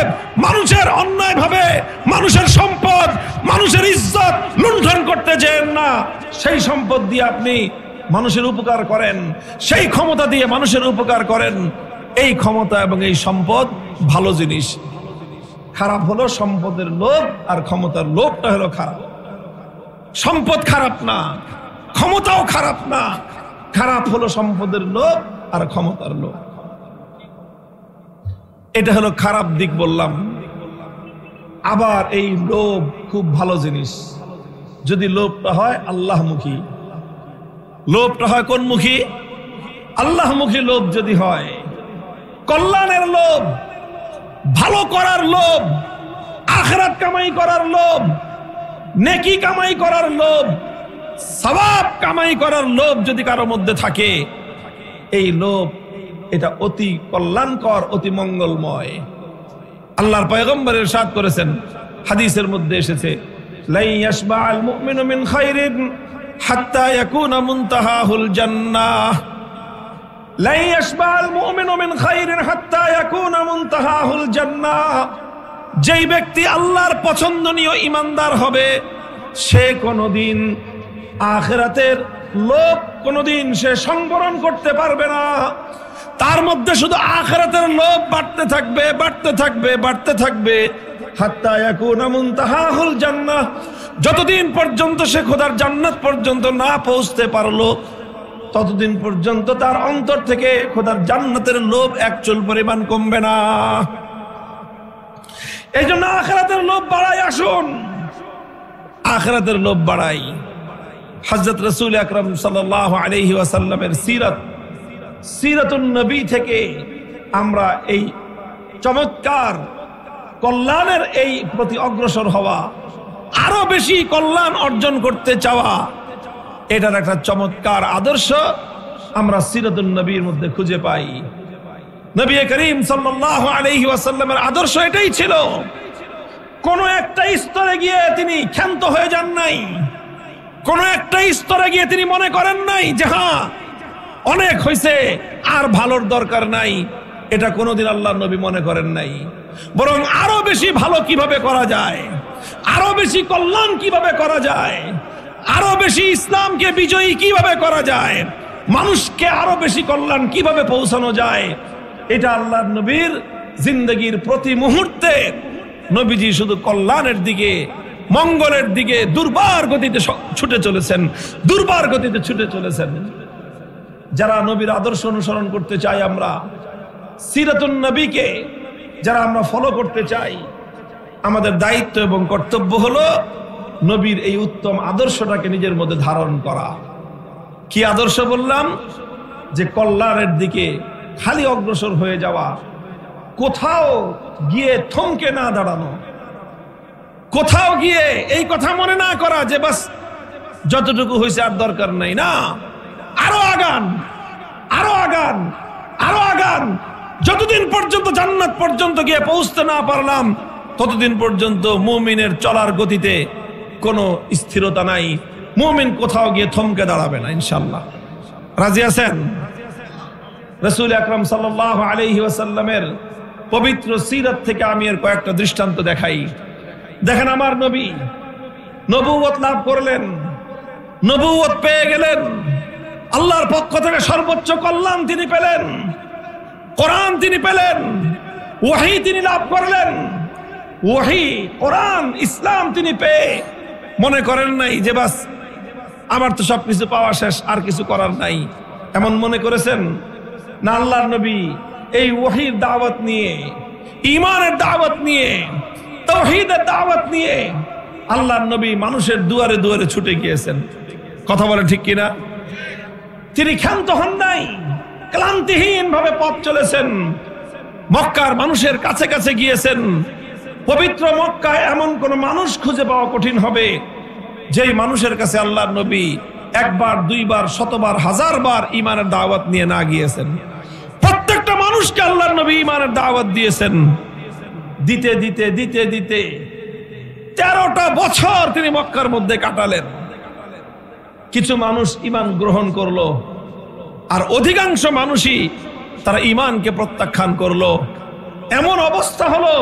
মানুষের অন্যায়ভাবে মানুষের সম্পদ, মানুষের ইজ্জত লুণ্ঠন করতে যেন না। সেই সম্পদ দিয়ে আপনি মানুষের উপকার করেন, সেই ক্ষমতা দিয়ে মানুষের উপকার করেন। এই ক্ষমতা এবং এই সম্পদ ভালো জিনিস। খারাপ হলো সম্পদের লোভ, আর ক্ষমতার লোভটা হলো খারাপ। সম্পদ খারাপ না, ক্ষমতাও খারাপ না, খারাপ হলো সম্পদের লোভ আর ক্ষমতার লোভ। এটা হলো খারাপ দিক বললাম। আবার এই লোভ খুব ভালো জিনিস যদি লোভটা হয় আল্লাহমুখী। লোভটা হয় কোন মুখী? আল্লাহমুখী লোভ যদি হয়, কল্যাণের লোভ, ভালো করার লোভ, আখিরাত কামাই করার লোভ, নেকি কামাই করার লোভ, সওয়াব কামাই করার লোভ যদি কারো মধ্যে থাকে, এই লোভ এটা অতি কল্যাণকর, অতি মঙ্গলময়। আল্লাহর পয়গম্বর ইরশাদ করেছেন, হাদিসের মধ্যে এসেছে, লা ইয়াশবা'আল মুমিনু মিন খায়রিন হাত্তা ইয়াকুনা মুনতাহাহুল জান্নাহ। লা ইয়াশবা'আল মুমিনু মিন খায়রিন হাত্তা ইয়াকুনা মুনতাহাহুল জান্নাহ। যেই ব্যক্তি আল্লাহর পছন্দনীয় ঈমানদার হবে, সে কোনোদিন আখিরাতের লোভ কোনোদিন সে সংবরণ করতে পারবে না। তার মধ্যে শুধু আখিরাতের লোভ বাড়তে থাকবে, বাড়তে থাকবে, বাড়তে থাকবে, হাত্তা ইয়াকুনা মুনতাহাহুল জান্নাহ। যতদিন পর্যন্ত সে খোদার জান্নাত পর্যন্ত না পৌঁছতে পারলো, ততদিন পর্যন্ত তার অন্তর থেকে খোদার জান্নাতের লোভ এক চুল পরিমাণ কমবে না। এই জন্য আখিরাতের লোভ বাড়াই। আসুন আখিরাতের লোভ বাড়াই। হযরত রাসূল আকরাম সাল্লাল্লাহু আলাইহি ওয়াসাল্লামের সিরাতুন নবী থেকে আমরা এই চমৎকার কল্যাণের এই প্রতি অগ্রসর হওয়া, আরো বেশি কল্যাণ অর্জন করতে চাওয়া, এটার একটা চমৎকার আদর্শ আমরা সিরাতুন নবীর মধ্যে খুঁজে পাই। নবী করিম সাল্লাল্লাহু আলাইহি ওয়াসাল্লামের আদর্শ এটাই ছিল। কোন একটা স্তরে গিয়ে তিনি ক্ষান্ত হয়ে যান নাই, কোন একটা স্তরে গিয়ে তিনি মনে করেন নাই যে হ্যাঁ অনেক হয়েছে, আর ভালোর দরকার নাই। এটা কোনোদিন আল্লাহর নবী মনে করেন নাই। বরং আরো বেশি ভালো কিভাবে করা যায়, আরো বেশি কল্যাণ কিভাবে করা যায়, আরো বেশি ইসলামকে বিজয়ী কিভাবে করা যায়, মানুষকে আরো বেশি কল্যাণ কিভাবে পৌঁছানো যায়, এটা আল্লাহর নবীর জিন্দগির প্রতি মুহূর্তে নবীজি শুধু কল্যাণের দিকে, মঙ্গলের দিকে দুর্বার গতিতে ছুটে চলেছেন, দুর্বার গতিতে ছুটে চলেছেন। যারা নবীর আদর্শ অনুসরণ করতে চাই, আমরা সিরাতুন নবীকে যারা আমরা ফলো করতে চাই, আমাদের দায়িত্ব এবং কর্তব্য হলো নবীর এই উত্তম আদর্শটাকে নিজের মধ্যে ধারণ করা। কি আদর্শ বললাম? যে কল্যাণের দিকে খালি অগ্রসর হয়ে যাওয়া, কোথাও গিয়ে থমকে না দাঁড়ানো, কোথাও গিয়ে এই কথা মনে না করা যে বাস যতটুকু হয়েছে আর দরকার নাই। না, আরো আগান, আরো আগান, আরো আগান। যতদিন পর্যন্ত জান্নাত পর্যন্ত গিয়ে পৌঁছতে না পারলাম, ততদিন পর্যন্ত মুমিনের চলার গতিতে কোনো স্থিরতা নাই। মুমিন কোথাও গিয়ে থমকে দাঁড়াবে না, ইনশাআল্লাহ। রাজি আছেন? রাসূল আকরাম সাল্লাল্লাহু আলাইহি ওয়াসাল্লামের পবিত্র সিরাত থেকে আমি এর কয়েকটা দৃষ্টান্ত দেখাই। দেখেন, আমার নবী নবুয়ত লাভ করলেন, নবুয়ত পেয়ে গেলেন, আল্লাহর পক্ষ থেকে সর্বোচ্চ কল্যাণ তিনি পেলেন, কোরআন তিনি পেলেন, ওহী তিনি লাভ করলেন। ওহী, কোরআন, ইসলাম তিনি পেয়ে মনে করেন নাই যে বাস আমার তো সবকিছু পাওয়া শেষ, আর কিছু করার নাই, এমন মনে করেছেন? না, আল্লাহর নবী এই ওহীর দাওয়াত নিয়ে, ঈমানের দাওয়াত নিয়ে, তাওহীদের দাওয়াত নিয়ে আল্লাহর নবী মানুষের দুয়ারে দুয়ারে ছুটে গিয়েছেন। কথা বলে ঠিক কিনা? তিনি ক্ষান্ত হন নাই, ক্লান্তিহীন ভাবে পথ চলেছেন, মক্কার মানুষের কাছে কাছে গিয়েছেন, পবিত্র মক্কায় এমন কোন মানুষ খুঁজে পাওয়া কঠিন হবে যেই মানুষের কাছে আল্লাহর নবী একবার, দুইবার, শতবার, হাজারবার ঈমানের দাওয়াত নিয়ে না গিয়েছেন। প্রত্যেকটা মানুষকে আল্লাহর নবী ঈমানের দাওয়াত দিয়েছেন। দিতে দিতে দিতে দিতে 13টা বছর তিনি মক্কার মধ্যে কাটালেন। কিছু মানুষ ঈমান গ্রহণ করলো, আর অধিকাংশ মানুষই তারা ঈমানকে প্রত্যাখ্যান করলো। এমন অবস্থা হলো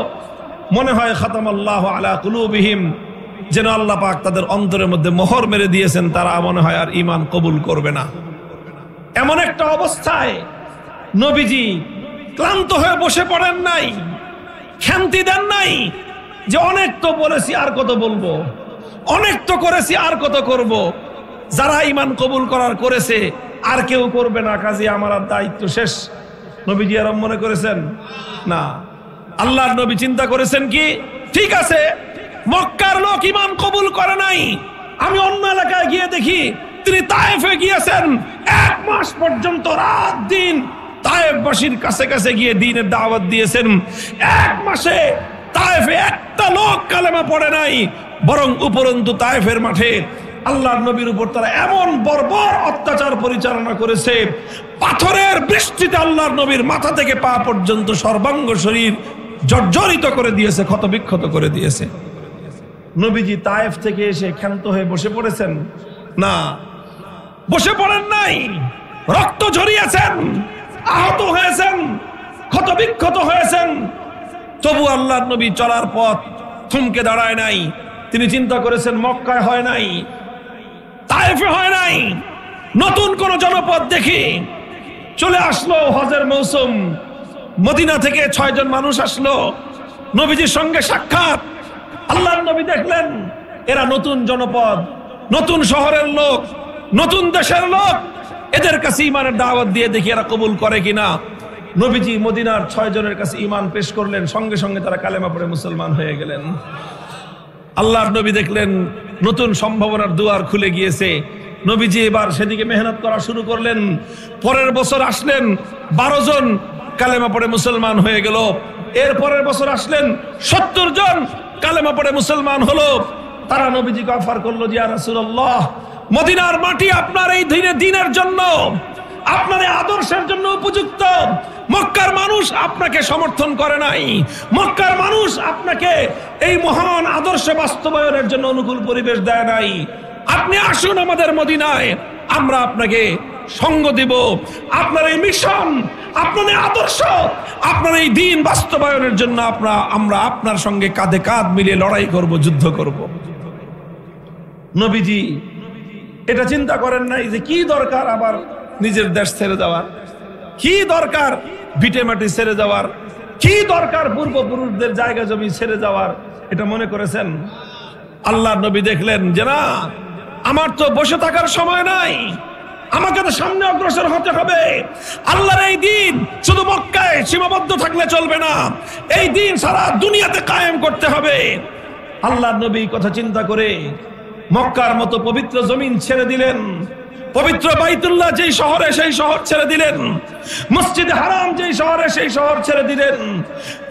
মনে হয় খাতামাল্লাহু আলা কুলুবিহিম, যেন আল্লাহ পাক তাদের অন্তরের মধ্যে মোহর মেরে দিয়েছেন, তারা মনে হয় আর ঈমান কবুল করবে না। এমন একটা অবস্থায় নবীজি ক্লান্ত হয়ে বসে পড়েন নাই, ক্ষান্তি দেন নাই যে অনেক তো বলেছি আর কত বলবো, অনেক তো করেছি আর কত করব। যারা ঈমান কবুল করার করেছে আর কেউ করবে না, কাজে আমার আর দায়িত্ব শেষ। নবীজি এরকম মনে করেছেন না। আল্লাহর নবী চিন্তা করেছেন কি, ঠিক আছে মক্কার লোক ঈমান কবুল করে নাই, আমি অন্য এলাকায় গিয়ে দেখি। তিনি তায়েফে গিয়েছেন, 1 মাস পর্যন্ত রাত দিন তায়েফবাসীর কাছে কাছে গিয়ে দ্বীনের দাওয়াত দিয়েছেন। 1 মাসে তায়েফে একটা লোক কালেমা পড়ে নাই, বরং উপরন্তু তায়েফের মাঠে আল্লাহর নবীর উপর তারা এমন বর্বর অত্যাচার পরিচালনা করেছে, পাথরের বৃষ্টিতে আল্লাহর নবীর মাথা থেকে পা পর্যন্ত সর্বাঙ্গ শরীর জর্জরিত করে দিয়েছে, ক্ষতবিক্ষত করে দিয়েছে। নবীজি তায়েফ থেকে এসে ক্ষান্ত হয়ে বসে পড়েছেন না, বসে পড়েন নাই, রক্ত ঝরিয়েছেন, আহত হয়েছেন, ক্ষতবিক্ষত হয়েছেন। তবু আল্লাহর নবী চলার পথ থমকে দাঁড়ায় নাই। তিনি চিন্তা করেছেন মক্কায় হয় নাই, তায়েফে হয় নাই, নতুন কোন জনপদ দেখি। চলে আসলো হজের মৌসুম, মদিনা থেকে 6 জন মানুষ আসলো, নবীজির সঙ্গে সাক্ষাৎ। আল্লাহর নবী দেখলেন এরা নতুন জনপদ, নতুন শহরের লোক, নতুন দেশের লোক, এদের কাছে ঈমানের দাওয়াত দিয়ে দেখি এরা কবুল করে কিনা। নবীজি মদিনার 6 জনের কাছে ঈমান পেশ করলেন, সঙ্গে সঙ্গে তারা কালেমা পড়ে মুসলমান হয়ে গেলেন। আল্লাহর নবী দেখলেন নতুন সম্ভাবনার দুয়ার খুলে গিয়েছে। নবীজি এবার সেদিকে মেহনত করা শুরু করলেন। পরের বছর আসলেন, 12 জন কালেমা পড়ে মুসলমান হয়ে গেল। এর পরের বছর আসলেন, 70 জন কালেমা পড়ে মুসলমান হলো। তারা নবীজিকে অফার করলো যে ইয়া রাসূলুল্লাহ, মদিনার মাটি আপনার এই দ্বীনের জন্য, আপনার এই আদর্শের জন্য উপযুক্ত। মক্কার মানুষ আপনাকে সমর্থন করে নাই, মক্কার মানুষ আপনাকে এই মহান আদর্শ বাস্তবায়নের জন্য অনুকূল পরিবেশ দেয় নাই। আপনি আসুন আমাদের মদিনায়, আমরা আপনাকে সঙ্গ দিব। আপনার এই মিশন, আপনার এই আদর্শ, আপনার এই দ্বীন বাস্তবায়নের জন্য আমরা আপনার সঙ্গে কাঁধে কাঁধ মিলিয়ে লড়াই করব, যুদ্ধ করব। নবীজি এটা চিন্তা করেন নাই যে কি দরকার আবার নিজের দেশ ছেড়ে যাওয়ার, কি দরকার ভিটে মাটি ছেড়ে যাওয়ার, কি দরকার পূর্বপুরুষদের জায়গা জমি ছেড়ে যাওয়ার। এটা মনে করেছেন। আল্লাহর নবী দেখলেন যে না, আমার তো বসে থাকার সময় নাই, আমাকে তো সামনে অগ্রসর হতে হবে। আল্লাহর এই দ্বীন শুধু মক্কায় সীমাবদ্ধ থাকলে চলবে না, এই দ্বীন সারা দুনিয়াতে কায়েম করতে হবে। আল্লাহর নবী কথা চিন্তা করে মক্কার মতো পবিত্র জমিন ছেড়ে দিলেন, পবিত্র বাইতুল্লাহ যেই শহরে সেই শহর ছেড়ে দিলেন, মসজিদে হারাম যেই শহরে সেই শহর ছেড়ে দিলেন,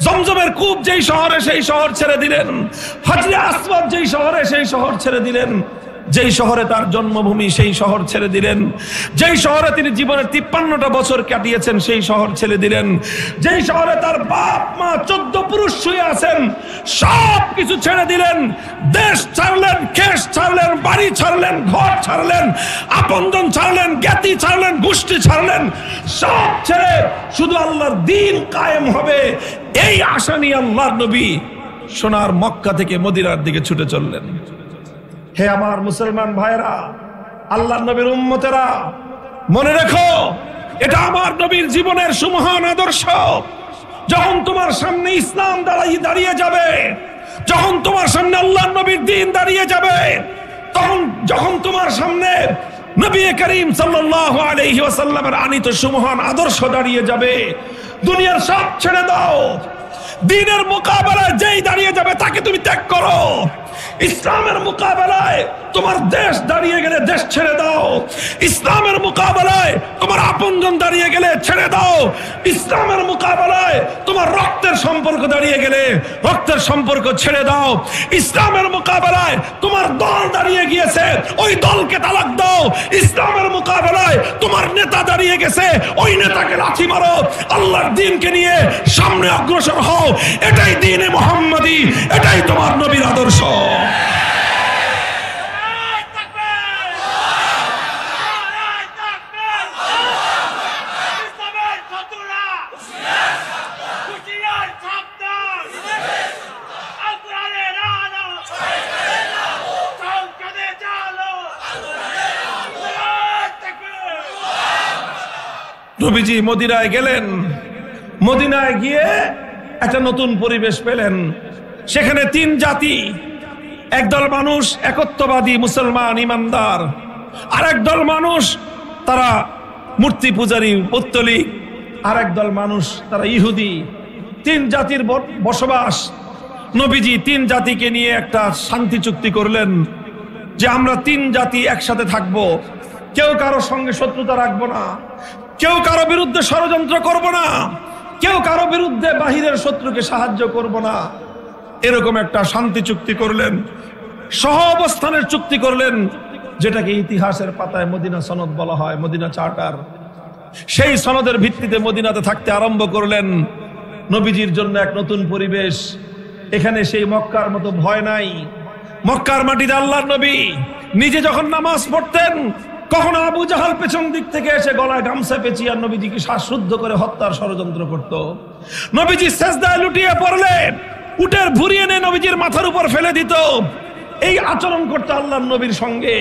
জমজমের কূপ যেই শহরে সেই শহর ছেড়ে দিলেন, হাজরে আসওয়াদ যেই শহরে সেই শহর ছেড়ে দিলেন, যেই শহরে তার জন্মভূমি সেই শহর ছেড়ে দিলেন, যেই শহরে তিনি জীবনের 53টা বছর কাটিয়েছেন সেই শহর ছেড়ে দিলেন, যেই শহরে তার বাপ মা 14 পুরুষ শুয়ে আছেন সব কিছু ছেড়ে দিলেন। দেশ ছাড়লেন, কেশ ছাড়লেন, বাড়ি ছাড়লেন, ঘর ছাড়লেন, আপনজন ছাড়লেন, জ্ঞাতি ছাড়লেন, গোষ্ঠী ছাড়লেন, সব ছেড়ে শুধু আল্লাহর দ্বীন কায়েম হবে এই আশা নিয়ে আল্লাহর নবী সোনার মক্কা থেকে মদিনার দিকে ছুটে চললেন। হে আমার মুসলমান ভাইরা, আল্লাহর নবীর উম্মতেরা, মনে রেখো এটা আমার নবীর জীবনের সুমহান আদর্শ। যখন তোমার সামনে ইসলাম দাঁড়িয়ে যাবে, যখন তোমার সামনে আল্লাহর নবীর দ্বীন দাঁড়িয়ে যাবে, যখন তোমার সামনে নবী করিম সাল্লাল্লাহু আলাইহি ওয়াসাল্লামের আনিত সুমহান আদর্শ দাঁড়িয়ে যাবে, দুনিয়ার সব ছেড়ে দাও। দ্বীনের মোকাবেলায় যেই দাঁড়িয়ে যাবে তাকে তুমি ত্যাগ করো। ইসলামের মোকাবেলায় তোমার দেশ দাঁড়িয়ে গেলে দেশ ছেড়ে দাও। ইসলামের মোকাবেলায় তোমার আপনজন দাঁড়িয়ে গেলে ছেড়ে দাও। ইসলামের মোকাবেলায় তোমার রক্তের সম্পর্ক দাঁড়িয়ে গেলে রক্তের সম্পর্ক ছেড়ে দাও। ইসলামের মোকাবেলায় তোমার দল দাঁড়িয়ে গিয়েছে, ওই দলকে তালাক দাও। ইসলামের মোকাবেলায় তোমার নেতা দাঁড়িয়ে গেছে, ওই নেতাকে লাথি মারো। আল্লাহর দ্বীনকে নিয়ে সামনে অগ্রসর হও। এটাই দ্বীনে মুহাম্মাদি, এটাই তোমার নবীর আদর্শ। নবীজি মদিনায় গেলেন, মদিনায় গিয়ে একটা নতুন পরিবেশ পেলেন। সেখানে তিন জাতি, একদল মানুষ একত্ববাদী মুসলমান ইমানদার, আর একদল মানুষ তারা মূর্তি পূজারী পৌত্তলিক, আর একদল মানুষ তারা ইহুদি। তিন জাতির বসবাস। নবীজি তিন জাতিকে নিয়ে একটা শান্তি চুক্তি করলেন যে আমরা তিন জাতি একসাথে থাকবো, কেউ কারো সঙ্গে শত্রুতা রাখবো না, কেউ কারো বিরুদ্ধে ষড়যন্ত্র করব না, কেউ কারো বিরুদ্ধে বাহিরের শত্রুকে সাহায্য করব না। এরকম একটা শান্তি চুক্তি করলেন, সহ অবস্থানের চুক্তি করলেন, যেটাকে ইতিহাসের পাতায় মদিনা সনদ বলা হয়, মদিনা চার্টার। সেই সনদের ভিত্তিতে মদিনাতে থাকতে আরম্ভ করলেন। নবীজির জন্য এক নতুন পরিবেশ। এখানে সেই মক্কার মতো ভয় নাই। মক্কার মাটিতে আল্লাহর নবী নিজে যখন নামাজ পড়তেন, কখনো আবু জাহাল পেছন দিক থেকে এসে গলায় গামছা পেঁচিয়ে নবীজিকে শ্বাসরুদ্ধ করে হত্যার ষড়যন্ত্র করত। নবীজি সেজদায় লুটিয়ে পড়লে উটের ভুঁড়ি এনে নবীজির মাথার উপর ফেলে দিত। এই আচরণ করতো আল্লাহর নবীর সঙ্গে।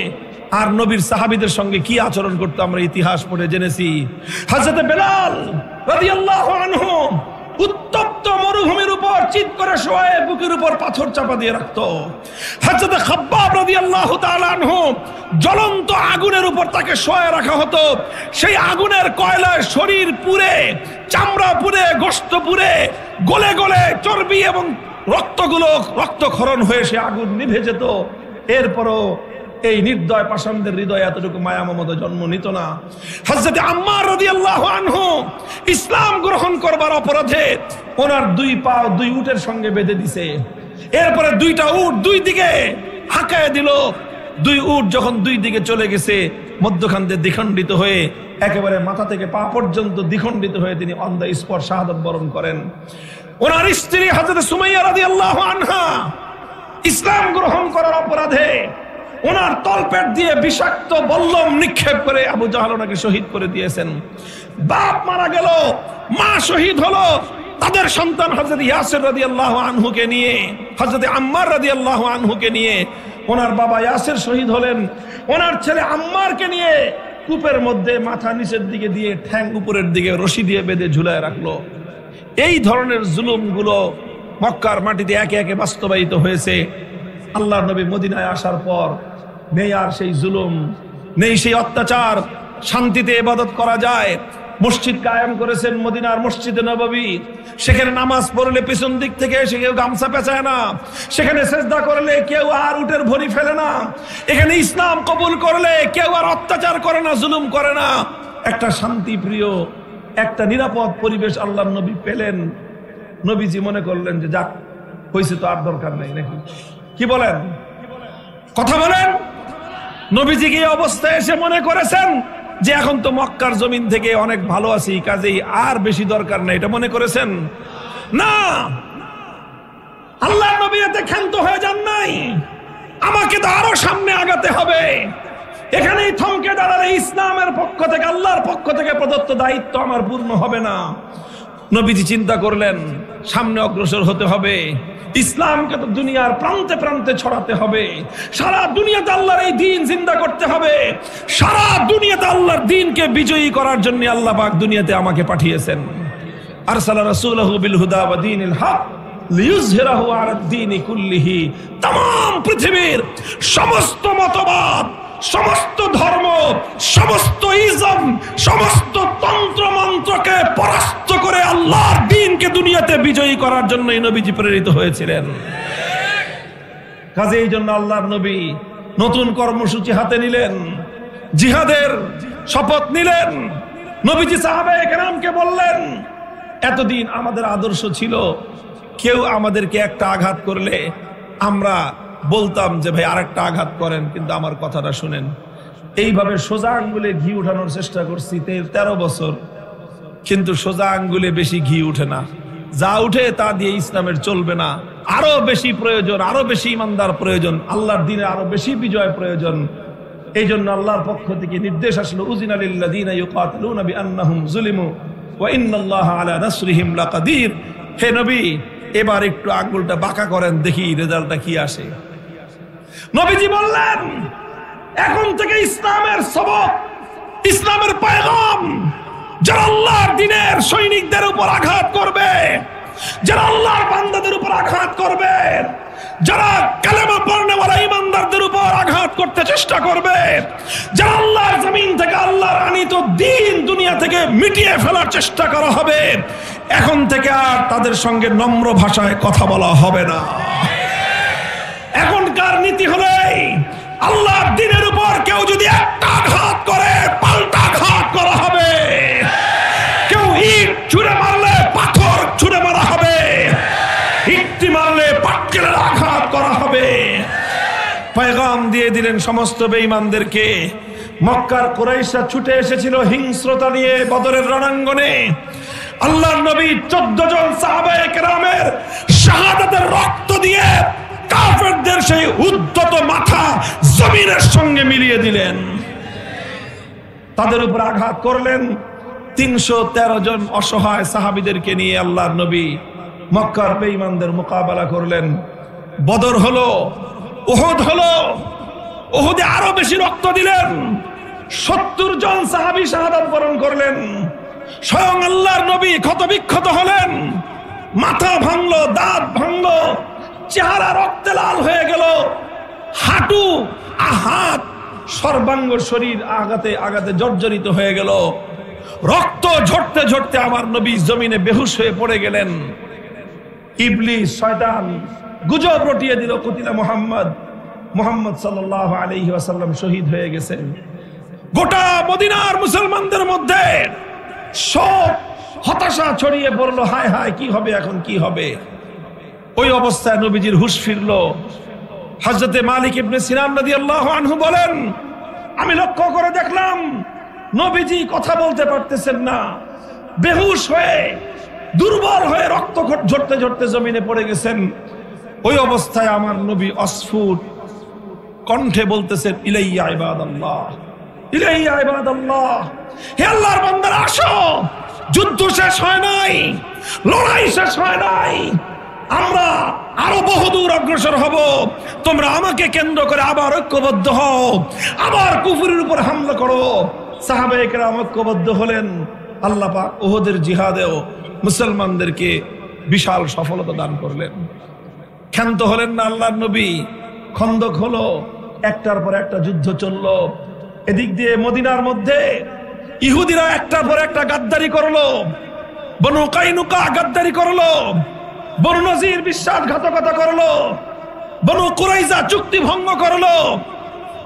আর নবীর সাহাবীদের সঙ্গে কি আচরণ করতো আমরা ইতিহাস পড়ে জেনেছি। হযরত বেলাল রাদিয়াল্লাহু আনহু উত্তপ্ত মরুভূমির উপর চিৎ করে শোয়ে বুকের উপর পাথর চাপা দিয়ে রাখতো। হযরত খাব্বাব রাদিয়াল্লাহু তাআলা আনহু জ্বলন্ত আগুনের উপর তাকে শোয়ে রাখা হতো। সেই আগুনের কয়লায় শরীর পুড়ে, চামড়া পুড়ে, গোশত পুড়ে, গলে গলে চর্বি এবং রক্তগুলো রক্তক্ষরণ হয়ে সে আগুন নিভে যেত। এরপরও এই নির্দয় পাষাণদের হৃদয়ে এতটুকু মায়া মমতা জন্ম নিত না। হযরত আম্মার রাদিয়াল্লাহু আনহু ইসলাম গ্রহণ করবার অপরাধে ওনার দুই পা দুই উটের সঙ্গে বেঁধে দিছে। এরপরে দুইটা উট দুই দিকে হাঁকায় দিল। দুই উট যখন দুই দিকে চলে গেছে, মধ্যখান দিয়ে দ্বিখণ্ডিত হয়ে একেবারে মাথা থেকে পা পর্যন্ত দ্বিখণ্ডিত হয়ে তিনি অন দ্য স্পট শাহাদাত বরণ করেন। ওনার স্ত্রী হযরত সুমাইয়া রাদিয়াল্লাহু আনহা ইসলাম গ্রহণ করার অপরাধে ওনার তলপেট দিয়ে বিষাক্ত বল্লম নিক্ষেপ করে আবু জাহাল ওনাকে শহীদ করে দিয়েছেন। বাপ মারা গেল, মা শহীদ হলো। তাদের সন্তান হযরত ইয়াসির রাদিয়াল্লাহু আনহুকে নিয়ে, হযরত আম্মার রাদিয়াল্লাহু আনহুকে নিয়ে ওনার বাবা ইয়াসির শহীদ হলেন। ওনার ছেলে আম্মারকে নিয়ে কূপের মধ্যে মাথা নিচের দিকে দিয়ে ঠ্যাং উপরের দিকে রশি দিয়ে বেঁধে ঝুলায় রাখলো। এই ধরনের জুলুমগুলো মক্কার মাটিতে একে একে বাস্তবায়িত হয়েছে। আল্লাহর নবী মদিনায় আসার পর নেই আর সেই জুলুম, নেই সেই অত্যাচার। শান্তিতে ইবাদত করা যায়। মসজিদ কায়েম করেছেন মদিনার মসজিদে নববী। সেখানে নামাজ পড়লে পিছন দিক থেকে এসে কেউ গামছা পেঁচায় না। সেখানে সেজদা করলে কেউ আর উটের ভরি ফেলে না। এখানে ইসলাম কবুল করলে কেউ আর অত্যাচার করে না, জুলুম করে না। একটা শান্তি প্রিয়, একটা নিরাপদ পরিবেশ আল্লাহর নবী পেলেন। নবীজি মনে করলেন যে যাক, হয়েছে তো আর দরকার নেই, নাকি কি বলেন? কথা বলেন। নবীজি কি অবস্থায় এসে মনে করেছেন যে এখন তো মক্কার জমিন থেকে অনেক ভালো আছি, কাজেই আর বেশি দরকার নেই, এটা মনে করেছেন? না, আল্লাহর নবী এতে ক্ষান্ত হয়ে যান নাই। আমাকে তো আরো সামনে আগাতে হবে। এখানেই থমকে দাঁড়ালে ইসলামের পক্ষ থেকে, আল্লাহর পক্ষ থেকে প্রদত্ত দায়িত্ব আমার পূর্ণ হবে না। নবীজি চিন্তা করলেন সামনে অগ্রসর হতে হবে। ইসলামকে তো দুনিয়ার প্রান্তে প্রান্তে ছড়াতে হবে। সারা দুনিয়াতে আল্লাহর এই দ্বীন জিন্দা করতে হবে। সারা দুনিয়াতে আল্লাহর দ্বীনকে বিজয়ী করার জন্য আল্লাহ পাক দুনিয়াতে আমাকে পাঠিয়েছেন। আরসালা রাসূলাহু বিল হুদা ওয়া দীনিল হক লিইয়ুযহিরাহু আলাদ দীনি কুল্লিহি। तमाम পৃথিবীর সমস্ত মতবাদ, সমস্ত ধর্ম, সমস্ত ইজম, সমস্ত তন্ত্র মন্ত্রকে পরাস্ত করে আল্লাহর দ্বীনকে দুনিয়াতে বিজয়ী করার জন্য নবীজি প্রেরিত হয়েছিলেন। কাজে এই জন্য আল্লাহর নবী নতুন কর্মসূচি হাতে নিলেন, জিহাদের শপথ নিলেন। নবীজি সাহাবায়ে কেরামকে বললেন, এতদিন আমাদের আদর্শ ছিল কেউ আমাদেরকে একটা আঘাত করলে আমরা বলতাম যে ভাই আরেকটা আঘাত করেন, কিন্তু আমার কথাটা শুনেন। এইভাবে সোজা আঙ্গুলে ঘি উঠানোর চেষ্টা করছি 13 বছর, কিন্তু সোজা আঙ্গুলে বেশি ঘি উঠে না। যা উঠে তা দিয়ে ইসলামের চলবে না। আরো বেশি প্রয়োজন, আরো বেশি ইমানদার প্রয়োজন, আল্লাহর দিনে আরো বেশি বিজয় প্রয়োজন। এই জন্য আল্লাহর পক্ষ থেকে নির্দেশ আসলো, উযিনা লিল্লাযীনা ইউকাতিলুনা বিআন্নাহুম যুলিমু ওয়া ইন্নাল্লাহা আলা নাসরিহিম লাকাদির। হে নবী, এবার একটু আঙ্গুলটা বাঁকা করেন, দেখি রেজাল্টটা কি আসে। নবীজি বললেন, এখন থেকে ইসলামের সবক, ইসলামের পয়গাম যারা আল্লাহর দ্বীনের সৈনিকদের উপর আঘাত করবে, যারা আল্লাহর বান্দাদের উপর আঘাত করবে, যারা কালেমা পড়নেওয়ালা ঈমানদারদের উপর আঘাত করতে চেষ্টা করবে, যারা আল্লাহর জমিন থেকে আল্লাহর আনিত দ্বীন দুনিয়া থেকে মিটিয়ে ফেলার চেষ্টা করা হবে, এখন থেকে আর তাদের সঙ্গে নম্র ভাষায় কথা বলা হবে না। এখনকার নীতি হলো আল্লাহর দ্বীনের উপর কেউ যদি একটা আঘাত করে পাল্টা আঘাত করা হবে। কেউ ইট ছুঁড়ে মারলে পাথর ছুঁড়ে মারা হবে, ইটটি মারলে পাটকেলের আঘাত করা হবে। পয়গাম দিয়ে দিলেন সমস্ত বেঈমানদেরকে। মক্কার কুরাইশরা ছুটে এসেছিল হিংস্রতা নিয়ে বদরের রণাঙ্গনে। আল্লাহর নবী 14 জন সাহাবায়ে কেরামের শাহাদাতের রক্ত দিয়ে কাফেরদের সেই উদ্ধত মাথা জমিনের সঙ্গে মিলিয়ে দিলেন, তাদের উপর আঘাত করলেন। 313 জন অসহায় সাহাবীদেরকে নিয়ে আল্লাহর নবী মক্কার বেঈমানদের মোকাবেলা করলেন। বদর হলো, উহুদ হলো, উহুদে আরো বেশি রক্ত দিলেন। 70 জন সাহাবী শাহাদাত বরণ করলেন। স্বয়ং আল্লাহর নবী ক্ষতবিক্ষত হলেন, মাথা ভাঙলো, দাঁত ভাঙলো, চেহারা রক্তে লাল হয়ে গেল, হাঁটু হাত সর্বাঙ্গ শরীর আঘাতে আঘাতে জর্জরিত হয়ে গেল। রক্ত ঝরতে ঝরতে আমার নবী জমিনে বেহুশ হয়ে পড়ে গেলেন। ইবলিস শয়তান গুজব রটিয়ে দিল, কুতিলা মুহাম্মদ সাল্লাল্লাহু আলাইহি ওয়াসাল্লাম শহীদ হয়ে গেছেন। গোটা মদিনার মুসলমানদের মধ্যে শোক হতাশা ছড়িয়ে পড়লো। হায় হায়, কি হবে এখন, কি হবে? ওই অবস্থায় নবীজির হুঁশ ফিরলো। হযরতে মালিক ইবনে সিনান রাদিয়াল্লাহু আনহু বলেন, আমি লক্ষ্য করে দেখলাম নবীজি কথা বলতে পারতেছেন না, বেহুশ হয়ে দুর্বল হয়ে রক্ত ঝরতে ঝরতে জমিনে পড়ে গেছেন। ওই অবস্থায় আমার নবী অস্ফুট কণ্ঠে বলতেছেন, ইলাইয়া ইবাদাল্লাহ, ইলাইয়া ইবাদাল্লাহ, হে আল্লাহর বান্দারা আসো, যুদ্ধ শেষ হয় নাই, লড়াই শেষ হয় নাই, আমরা আরো বহুদূর অগ্রসর হব। তোমরা আমাকে কেন্দ্র করে আবার ঐক্যবদ্ধ হও, আবার কুফরের উপর হামলা করো। সাহাবায়ে কেরাম ঐক্যবদ্ধ হলেন। আল্লাহ পাক উহুদের জিহাদেও মুসলমানদেরকে বিশাল সফলতা দান করলেন। ক্ষান্ত হলেন না আল্লাহর নবী। খন্দক হলো, একটার পর একটা যুদ্ধ চললো। এদিক দিয়ে মদিনার মধ্যে ইহুদিরা একটার পর একটা গাদ্দারি করলো। বনু কাইনুকা গাদ্দারি করলো, বনু নজির বিশ্বাসঘাতকতা করলো, বনু কুরাইজা চুক্তি ভঙ্গ করলো।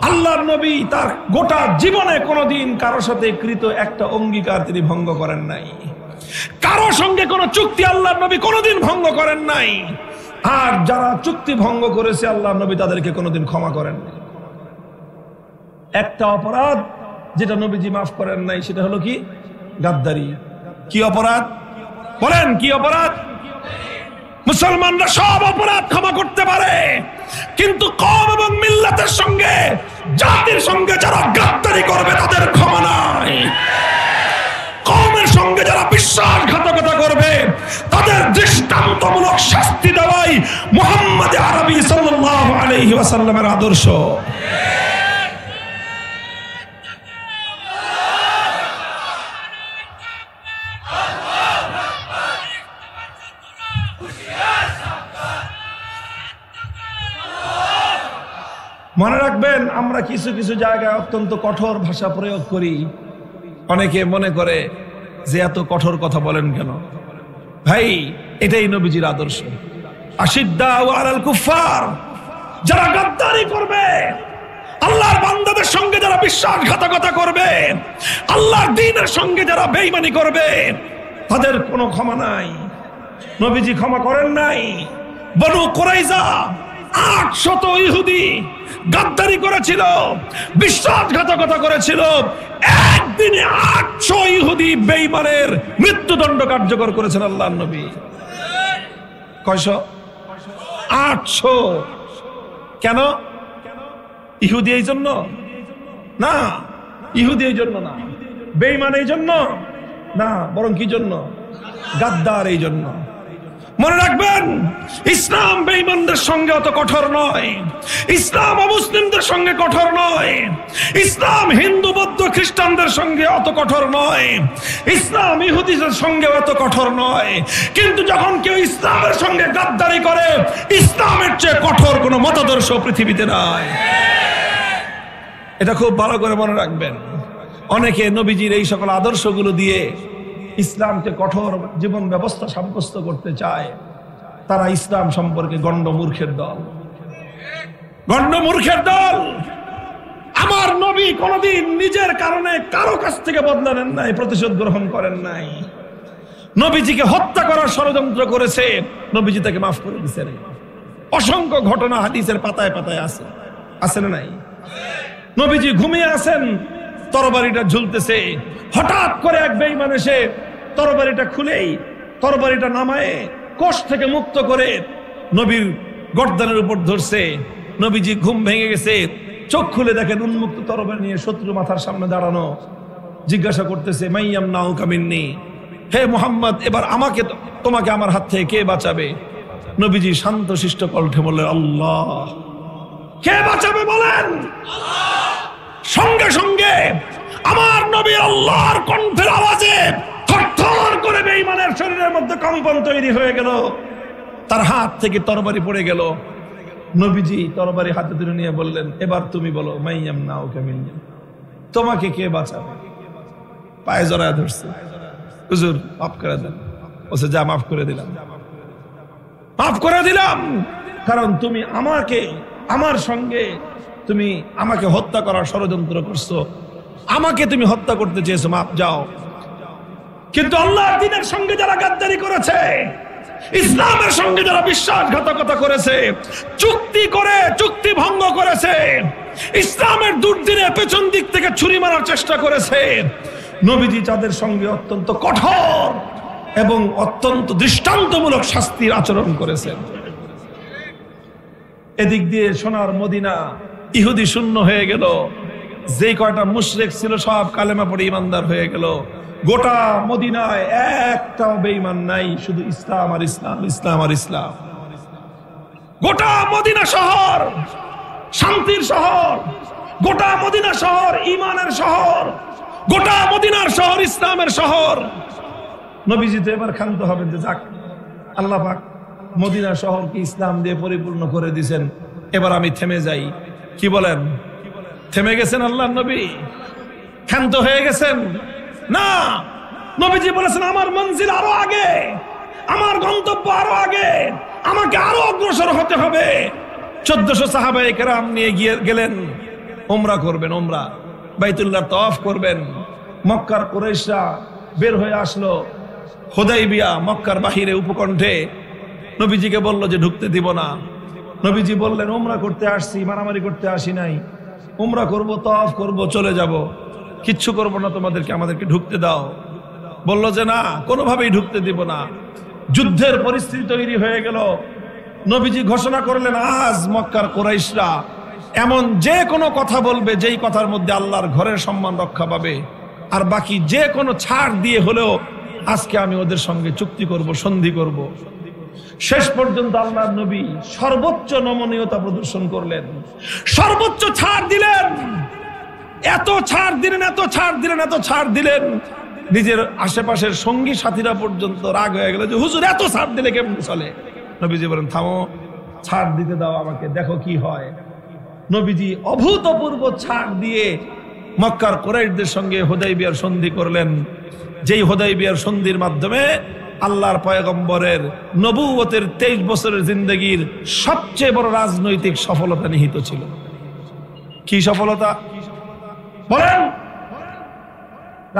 আল্লাহর নবী তার গোটা জীবনে কোনোদিন কারোর সাথে কৃত একটা অঙ্গীকার তিনি ভঙ্গ করেন নাই। কারোর সঙ্গে কোনো চুক্তি আল্লাহর নবী কোনোদিন ভঙ্গ করেন নাই। আর যারা চুক্তি ভঙ্গ করেছে আল্লাহর নবী তাদেরকে কোনোদিন ক্ষমা করেন নাই। একটা অপরাধ যেটা নবীজি মাফ করেন নাই, সেটা হলো কি? গাদ্দারি। কি অপরাধ বলেন, কি অপরাধ? মুসলমানরা সব অপরাধ ক্ষমা করতে পারে, কিন্তু কওম এবং মিল্লাতের সঙ্গে, জাতির সঙ্গে যারা গাদ্দারি করবে তাদের ক্ষমা নাই। কওমের সঙ্গে যারা বিশ্বাসঘাতকতা করবে তাদের দৃষ্টান্তমূলক শাস্তি দেওয়াই মুহাম্মদ আরবি সাল্লাল্লাহু আলাইহি ওয়াসাল্লামের আদর্শ। মনে রাখবেন, আমরা কিছু কিছু জায়গায় অত্যন্ত কঠোর ভাষা প্রয়োগ করি। অনেকে মনে করে যে এত কঠোর কথা বলেন কেন? ভাই, এটাই নবীজির আদর্শ। আশিদ্দাউ আলাল কুফার যারা গাদ্দারি করবে, আল্লাহর বান্দাদের সঙ্গে যারা বিশ্বাসঘাতকতা করবে, আল্লাহর দ্বীনের সঙ্গে যারা বেঈমানি করবে, তাদের কোনো ক্ষমা নাই। নবীজি ক্ষমা করেন নাই। বনু কুরাইজা 800 ইহুদি গাদ্দারি করেছিল, বিশ্বাসঘাতকতা করেছিল। একদিনে 800 ইহুদি বেঈমানের মৃত্যুদণ্ড কার্যকর করেছেন আল্লাহর নবী। কয়শো? 800। কেন? ইহুদি এই জন্য না, ইহুদি এই জন্য না, বেঈমান এই জন্য না, বরং কি জন্য? গাদ্দার এই জন্য। মনে রাখবেন, ইসলাম বেঈমানদের সঙ্গে অত কঠোর নয়, ইসলাম অমুসলিমদের সঙ্গে কঠোর নয়, ইসলাম হিন্দু বৌদ্ধ খ্রিস্টানদের সঙ্গে অত কঠোর নয়, ইসলাম ইহুদিদের সঙ্গে অত কঠোর নয়। কিন্তু যখন কেউ ইসলামের সঙ্গে গাদ্দারি করে, ইসলামের চেয়ে কঠোর কোনো মতাদর্শ পৃথিবীতে নাই। এটা খুব ভালো করে মনে রাখবেন। অনেকে নবীজির এই সকল আদর্শগুলো দিয়ে ইসলামকে কঠোর জীবন ব্যবস্থা সাব্যস্ত করতে চায়। তারা ইসলাম সম্পর্কে গণ্ডমূর্খের দল, গণ্ডমূর্খের দল। আমার নবী কোনদিন নিজের কারণে কারো কাছ থেকে বদলা নেন নাই, প্রতিশোধ গ্রহণ করেন নাই। নবীজিকে হত্যা করার ষড়যন্ত্র করেছে, নবীজি তাকে মাফ করে দিয়েছেন। অসংখ্য ঘটনা হাদিসের পাতায় পাতায় আছে, আছে না নাই? নবীজি ঘুমিয়ে আছেন, তরবারিটা ঝুলতেছে, হঠাৎ করে এক বেঈমান এসে তরবারিটা খুলেই তরবারিটা নামায়ে কোষ থেকে মুক্ত করে নবীর গর্দানের উপর ধরছে। নবীজি ঘুম ভেঙে গেছে, চোখ খুলে দেখেন উন্মুক্ত তরবারি নিয়ে শত্রু মাথার সামনে দাঁড়ানো। জিজ্ঞাসা করতেছে, মাইয়াম নাও কামিন্নি, হে মুহাম্মদ, এবার আমাকে তোমাকে আমার হাত থেকে কে বাঁচাবে? নবীজি শান্ত শিষ্ট কণ্ঠে বললেন, আল্লাহ। কে বাঁচাবে বলেন? সঙ্গে সঙ্গে আমার নবী আল্লাহর কণ্ঠের আওয়াজে থরথর করে বেঈমানের শরীরের মধ্যে কম্পন তৈরি হয়ে গেল। তার হাত থেকে তরবারি পড়ে গেল। নবীজি তরবারি হাতে তুলে নিয়ে বললেন, এবার তুমি বলো, মাইয়াম নাও কামিন্নি, তোমাকে কে বাঁচাবে? পায়ে জড়ায় ধরছে, হুজুর মাফ করে দেন। বলছে, যা মাফ করে দিলাম, মাফ করে দিলাম, কারণ তুমি আমাকে, আমার সঙ্গে তুমি আমাকে হত্যা করার ষড়যন্ত্র করছো, আমাকে তুমি হত্যা করতে চেয়েছো, মাপ যাও। কিন্তু আল্লাহর দ্বীনের সঙ্গে যারা গাদ্দারি করেছে, ইসলামের সঙ্গে যারা বিশ্বাসঘাতকতা করেছে, চুক্তি করে চুক্তি ভঙ্গ করেছে, ইসলামের দুর্দিনে পেছন দিক থেকে ছুরি মারার চেষ্টা করেছে, নবীজি তাদের সঙ্গে অত্যন্ত কঠোর এবং অত্যন্ত দৃষ্টান্তমূলক শাস্তির আচরণ করেছেন। এদিক দিয়ে সোনার মদিনা ইহুদি শূন্য হয়ে গেল। যে কয়টা মুশরিক ছিল সব কালেমা পড়ে ইমানদার হয়ে গেল। গোটা মদিনায় একটাও বেঈমান নাই, শুধু ইসলাম আর ইসলাম, ইসলাম আর ইসলাম। গোটা মদিনা শহর শান্তির শহর, গোটা মদিনা শহর ঈমানের শহর, গোটা মদিনার শহর ইসলামের শহর। নবীজি তো এবার ক্ষান্ত হবেন যে যাক, আল্লাহ পাক মদিনা শহরকে ইসলাম দিয়ে পরিপূর্ণ করে দিয়েছেন, এবার আমি থেমে যাই। কি বলেন? থেমে গেছেন আল্লাহর নবী? ক্ষান্ত হয়ে গেছেন? না, নবীজি বলেছেন, আমার মঞ্জিল আরো আগে, আমার গন্তব্য আরো আগে, আমাকে আরো অগ্রসর হতে হবে। 1400 সাহাবায়ে কেরাম নিয়ে গেলেন, উমরা করবেন, উমরা বাইতুল্লাহ তাওয়াফ করবেন। মক্কার কুরাইশরা বের হয়ে আসলো হুদাইবিয়া, মক্কার বাহিরে উপকণ্ঠে। নবীজিকে বলল যে ঢুকতে দিব না। নবীজি বললেন, উমরা করতে আসছি, মারামারি করতে আসি নাই, উমরা করব, তাওয়াফ করব, চলে যাব, কিচ্ছু করব না তোমাদেরকে, আমাদেরকে ঢুকতে দাও। বলল যে না, কোনোভাবেই ঢুকতে দিব না। যুদ্ধের পরিস্থিতি তৈরি হয়ে গেল। নবীজি ঘোষণা করলেন, আজ মক্কার কুরাইশরা এমন যে কোনো কথা বলবে যেই কথার মধ্যে আল্লাহর ঘরের সম্মান রক্ষা পাবে, আর বাকি যে কোনো ছাড় দিয়ে হলেও আজকে আমি ওদের সঙ্গে চুক্তি করব, সন্ধি করব। শেষ পর্যন্ত আল্লাহর নবী সর্বোচ্চ নমনীয়তা প্রদর্শন করলেন, সর্বোচ্চ ছাড় দিলেন। এত ছাড় দিলেন, এত ছাড় দিলেন, এত ছাড় দিলেন, নিজের আশেপাশের সঙ্গী সাথীরা পর্যন্ত রাগ হয়ে গেল যে হুজুর এত ছাড় দিলে কেমন চলে? নবীজি বলেন, থামো, ছাড় দিতে দাও আমাকে, দেখো কি হয়। নবীজি অভূতপূর্ব ছাড় দিয়ে মক্কার কুরাইশদের সঙ্গে হুদাইবিয়ার সন্ধি করলেন। যেই হুদাইবিয়ার সন্ধির মাধ্যমে আল্লাহর পয়গম্বরের নবুয়তের 23 বছরের জিন্দেগির সবচেয়ে বড় রাজনৈতিক সফলতা নিহিত ছিল। কি সফলতা বলেন?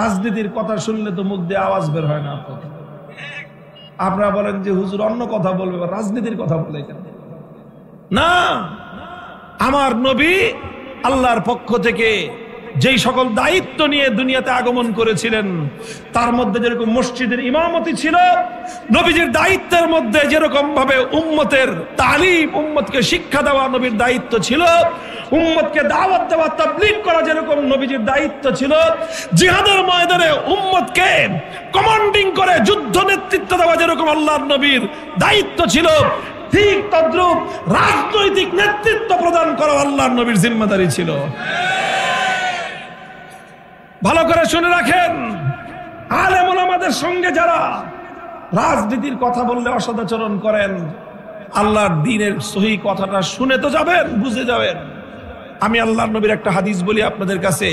রাজনীতির কথা শুনলে তো মুখ দিয়ে আওয়াজ বের হয় না। আপনারা বলেন যে হুজুর অন্য কথা বলবে, রাজনীতির কথা বলে কেন? না, আমার নবী আল্লাহর পক্ষ থেকে যেই সকল দায়িত্ব নিয়ে দুনিয়াতে আগমন করেছিলেন, তার মধ্যে যেরকম মসজিদের ইমামতি ছিল, নবীজির দায়িত্বের মধ্যে যেরকম ভাবে উম্মতের তালিম, উম্মতকে শিক্ষা দেওয়া নবীর দায়িত্ব ছিল, উম্মতকে দাওয়াত দেওয়া, তাবলীগ করা যেরকম নবীজির দায়িত্ব ছিল, জিহাদের ময়দানে উম্মতকে কমান্ডিং করে যুদ্ধ নেতৃত্ব দেওয়া যেরকম আল্লাহর নবীর দায়িত্ব ছিল, ঠিক তদ্রূপ রাজনৈতিক নেতৃত্ব প্রদান করা আল্লাহর নবীর জিম্মাদারি ছিল। ভালো করে শুনে রাখেন, আলেম ওলামাদের সঙ্গে যারা রাজনীতির কথা বললে অসদাচরণ করেন, আল্লাহর দ্বীনের সহি কথাটা শুনে তো যাবেন, বুঝে যাবেন। আমি আল্লাহর নবীর একটা হাদিস বলি আপনাদের কাছে,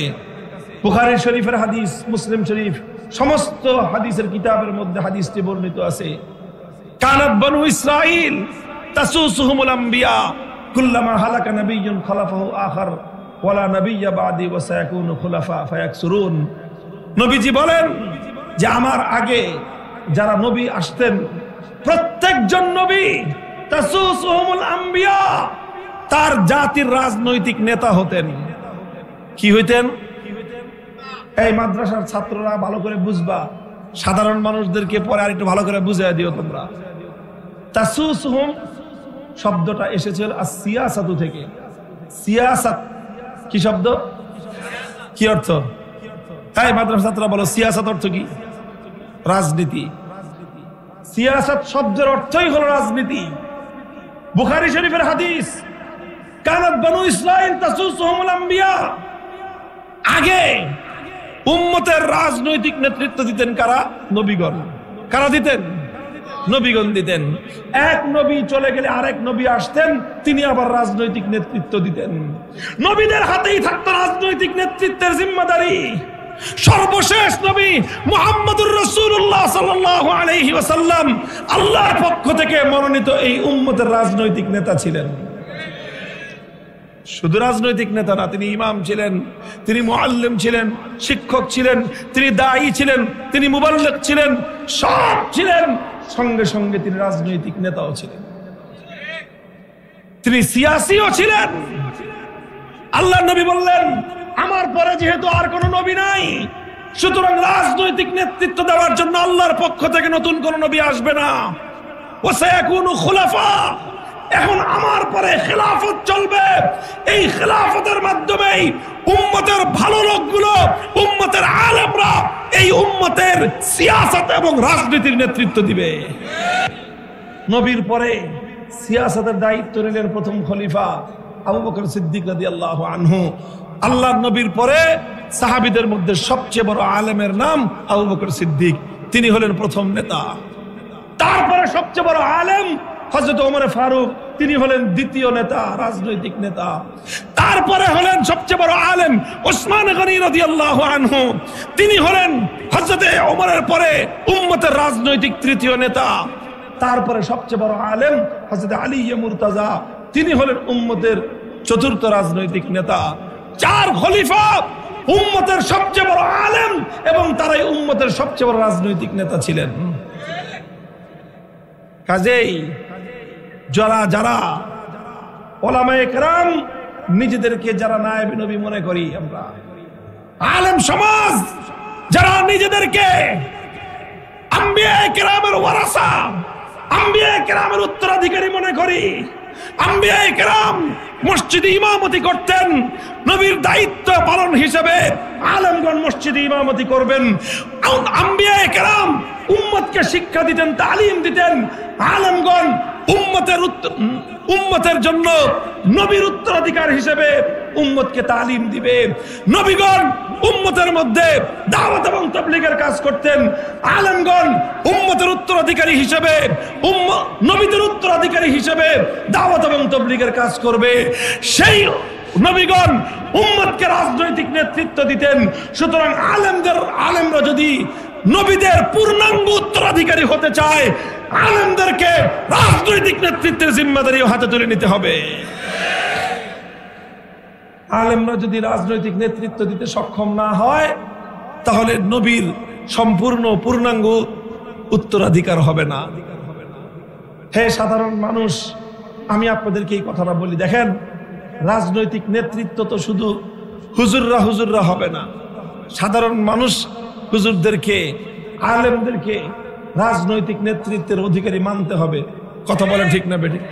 বুখারী শরীফের হাদিস, মুসলিম শরীফ, সমস্ত হাদিসের কিতাবের মধ্যে হাদিসটি বর্ণিত আছে। কানাত বনু ইসরাঈল তাসুসুহুমুল আম্বিয়া কুল্লামা হালাকা নাবিয়্যুন খালাফাহু আখার ওয়ালা নাবিয়্যা বাদি ওয়া সায়াকুনু খুলাফা ফায়াকসুরুন। নবীজি বলেন যে আমার আগে যারা নবী আসতেন, প্রত্যেকজন নবী তাসুসুহুমুল আম্বিয়া, তার জাতির রাজনৈতিক নেতা হতেন। কি হইতেন? এই মাদ্রাসার ছাত্ররা ভালো করে বুঝবা, সাধারণ মানুষদেরকে পরে আর একটু ভালো করে বুঝিয়ে দিও তোমরা। তাসুসুহুম শব্দটা এসেছিল সিয়াসাতু থেকে। সিয়াসাত কি শব্দ? কি অর্থ? এই মাদ্রাসা ছাত্ররা বলো, সিয়াসাত অর্থ কি? রাজনীতি। সিয়াসাত শব্দের অর্থই হলো রাজনীতি। বুখারী শরীফের হাদিস, কানাত বনু ইসরাঈল তাসুসুহুমুল আম্বিয়া, আগে উম্মতের রাজনৈতিক নেতৃত্ব দিতেন কারা? নবীগণ। কারা দিতেন? নবীগণ দিতেন। এক নবী চলে গেলে আরেক নবী আসতেন, তিনি আবার রাজনৈতিক নেতৃত্ব দিতেন। নবীদের হাতেই থাকতো রাজনৈতিক নেতৃত্বের জিম্মাদারি। সর্বশেষ নবী মুহাম্মদুর রাসূলুল্লাহ সাল্লাল্লাহু আলাইহি ওয়াসাল্লাম আল্লাহর পক্ষ থেকে মনোনীত এই উম্মতের রাজনৈতিক নেতা ছিলেন। শুধু রাজনৈতিক নেতা না, তিনি ইমাম ছিলেন, তিনি মুআল্লিম ছিলেন, শিক্ষক ছিলেন, তিনি দায়ী ছিলেন, তিনি মুবাল্লিগ ছিলেন, সব ছিলেন। সঙ্গে সঙ্গে তিনি রাজনৈতিক নেতাও ছিলেন, তিনি সিয়াসিও ছিলেন। আল্লাহর নবী বললেন, আমার পরে যেহেতু আর কোন নবী নাই, সুতরাং রাজনৈতিক নেতৃত্ব দেওয়ার জন্য আল্লাহর পক্ষ থেকে নতুন কোন নবী আসবে না। ওয়া সায়াকুনু খুলাফা, এখন আমার পরে খেলাফত চলবে। এই খেলাফতের মাধ্যমেই উম্মতের ভালো লোকগুলো, উম্মতের আলেমরা এই উম্মতের সিয়াসত এবং রাজনীতির নেতৃত্ব দিবে। নবীর পরে সিয়াসতের দায়িত্ব নিলেন প্রথম খলিফা আবু বকর সিদ্দিক রাদিয়াল্লাহু আনহু। আল্লাহর নবীর পরে সাহাবীদের মধ্যে সবচেয়ে বড় আলেমের নাম আবু বকর সিদ্দিক, তিনি হলেন প্রথম নেতা। তারপরে সবচেয়ে বড় আলেম হযরত ওমর ফারুক, তিনি হলেন দ্বিতীয় নেতা, রাজনৈতিক নেতা। তারপরে হলেন সবচেয়ে বড় আলেম ওসমান গনি রাদিয়াল্লাহু আনহু, তিনি হলেন হযরত ওমরের পরে উম্মতের রাজনৈতিক তৃতীয় নেতা। তারপরে সবচেয়ে বড় আলেম হযরত আলী মুর্তাজা, তিনি হলেন উম্মতের চতুর্থ রাজনৈতিক নেতা। চার খলিফা উম্মতের সবচেয়ে বড় আলেম এবং তারাই উম্মতের সবচেয়ে বড় রাজনৈতিক নেতা ছিলেন। কাজেই যারা যারা ওলামায়ে কেরাম নিজেদেরকে যারা নায়েব নবী মনে করি, আমরা আলেম সমাজ যারা নিজেদেরকে আম্বিয়ায়ে কেরামের ওয়ারাসা, আম্বিয়ায়ে কেরামের উত্তরাধিকারী মনে করি, আম্বিয়ায়ে কেরাম মসজিদে ইমামতি করতেন, নবীর দায়িত্ব পালন হিসেবে আলেমগণ মসজিদে ইমামতি করবেন। আম্বিয়ায়ে কেরাম উম্মতকে শিক্ষা দিতেন, তালিম দিতেন, আলেমগণ উম্মতের জন্য নবীর উত্তরাধিকার হিসেবে উম্মতকে তালিম দিবে। নবীগণ উম্মতের মধ্যে দাওয়াত এবং তাবলীগের কাজ করতেন, আলেমগণ উম্মতের উত্তরাধিকারী হিসেবে, নবীদের উত্তরাধিকারী হিসেবে দাওয়াত এবং তাবলীগের কাজ করবে। সেই নবীগণ উম্মতকে রাজনৈতিক নেতৃত্ব দিতেন। সুতরাং আলেমরা যদি নবীদের পূর্ণাঙ্গ উত্তরাধিকারী হতে চায়, আলেমদেরকে রাজনৈতিক নেতৃত্বের জিম্মাদারি হাতে তুলে নিতে হবে। আলেমরা যদি রাজনৈতিক নেতৃত্ব দিতে সক্ষম না হয়, তাহলে নবীর সম্পূর্ণ পূর্ণাঙ্গ উত্তরাধিকার হবে না। হে সাধারণ মানুষ, আমি আপনাদেরকে এই কথাটা বলি, দেখেন, রাজনৈতিক নেতৃত্ব তো শুধু হুজুররা হবে না, সাধারণ মানুষ হুজুরদেরকে, আলেমদেরকে রাজনৈতিক নেতৃত্বের অধিকারী মানতে হবে। কথা বলেন ঠিক না বেঠিক?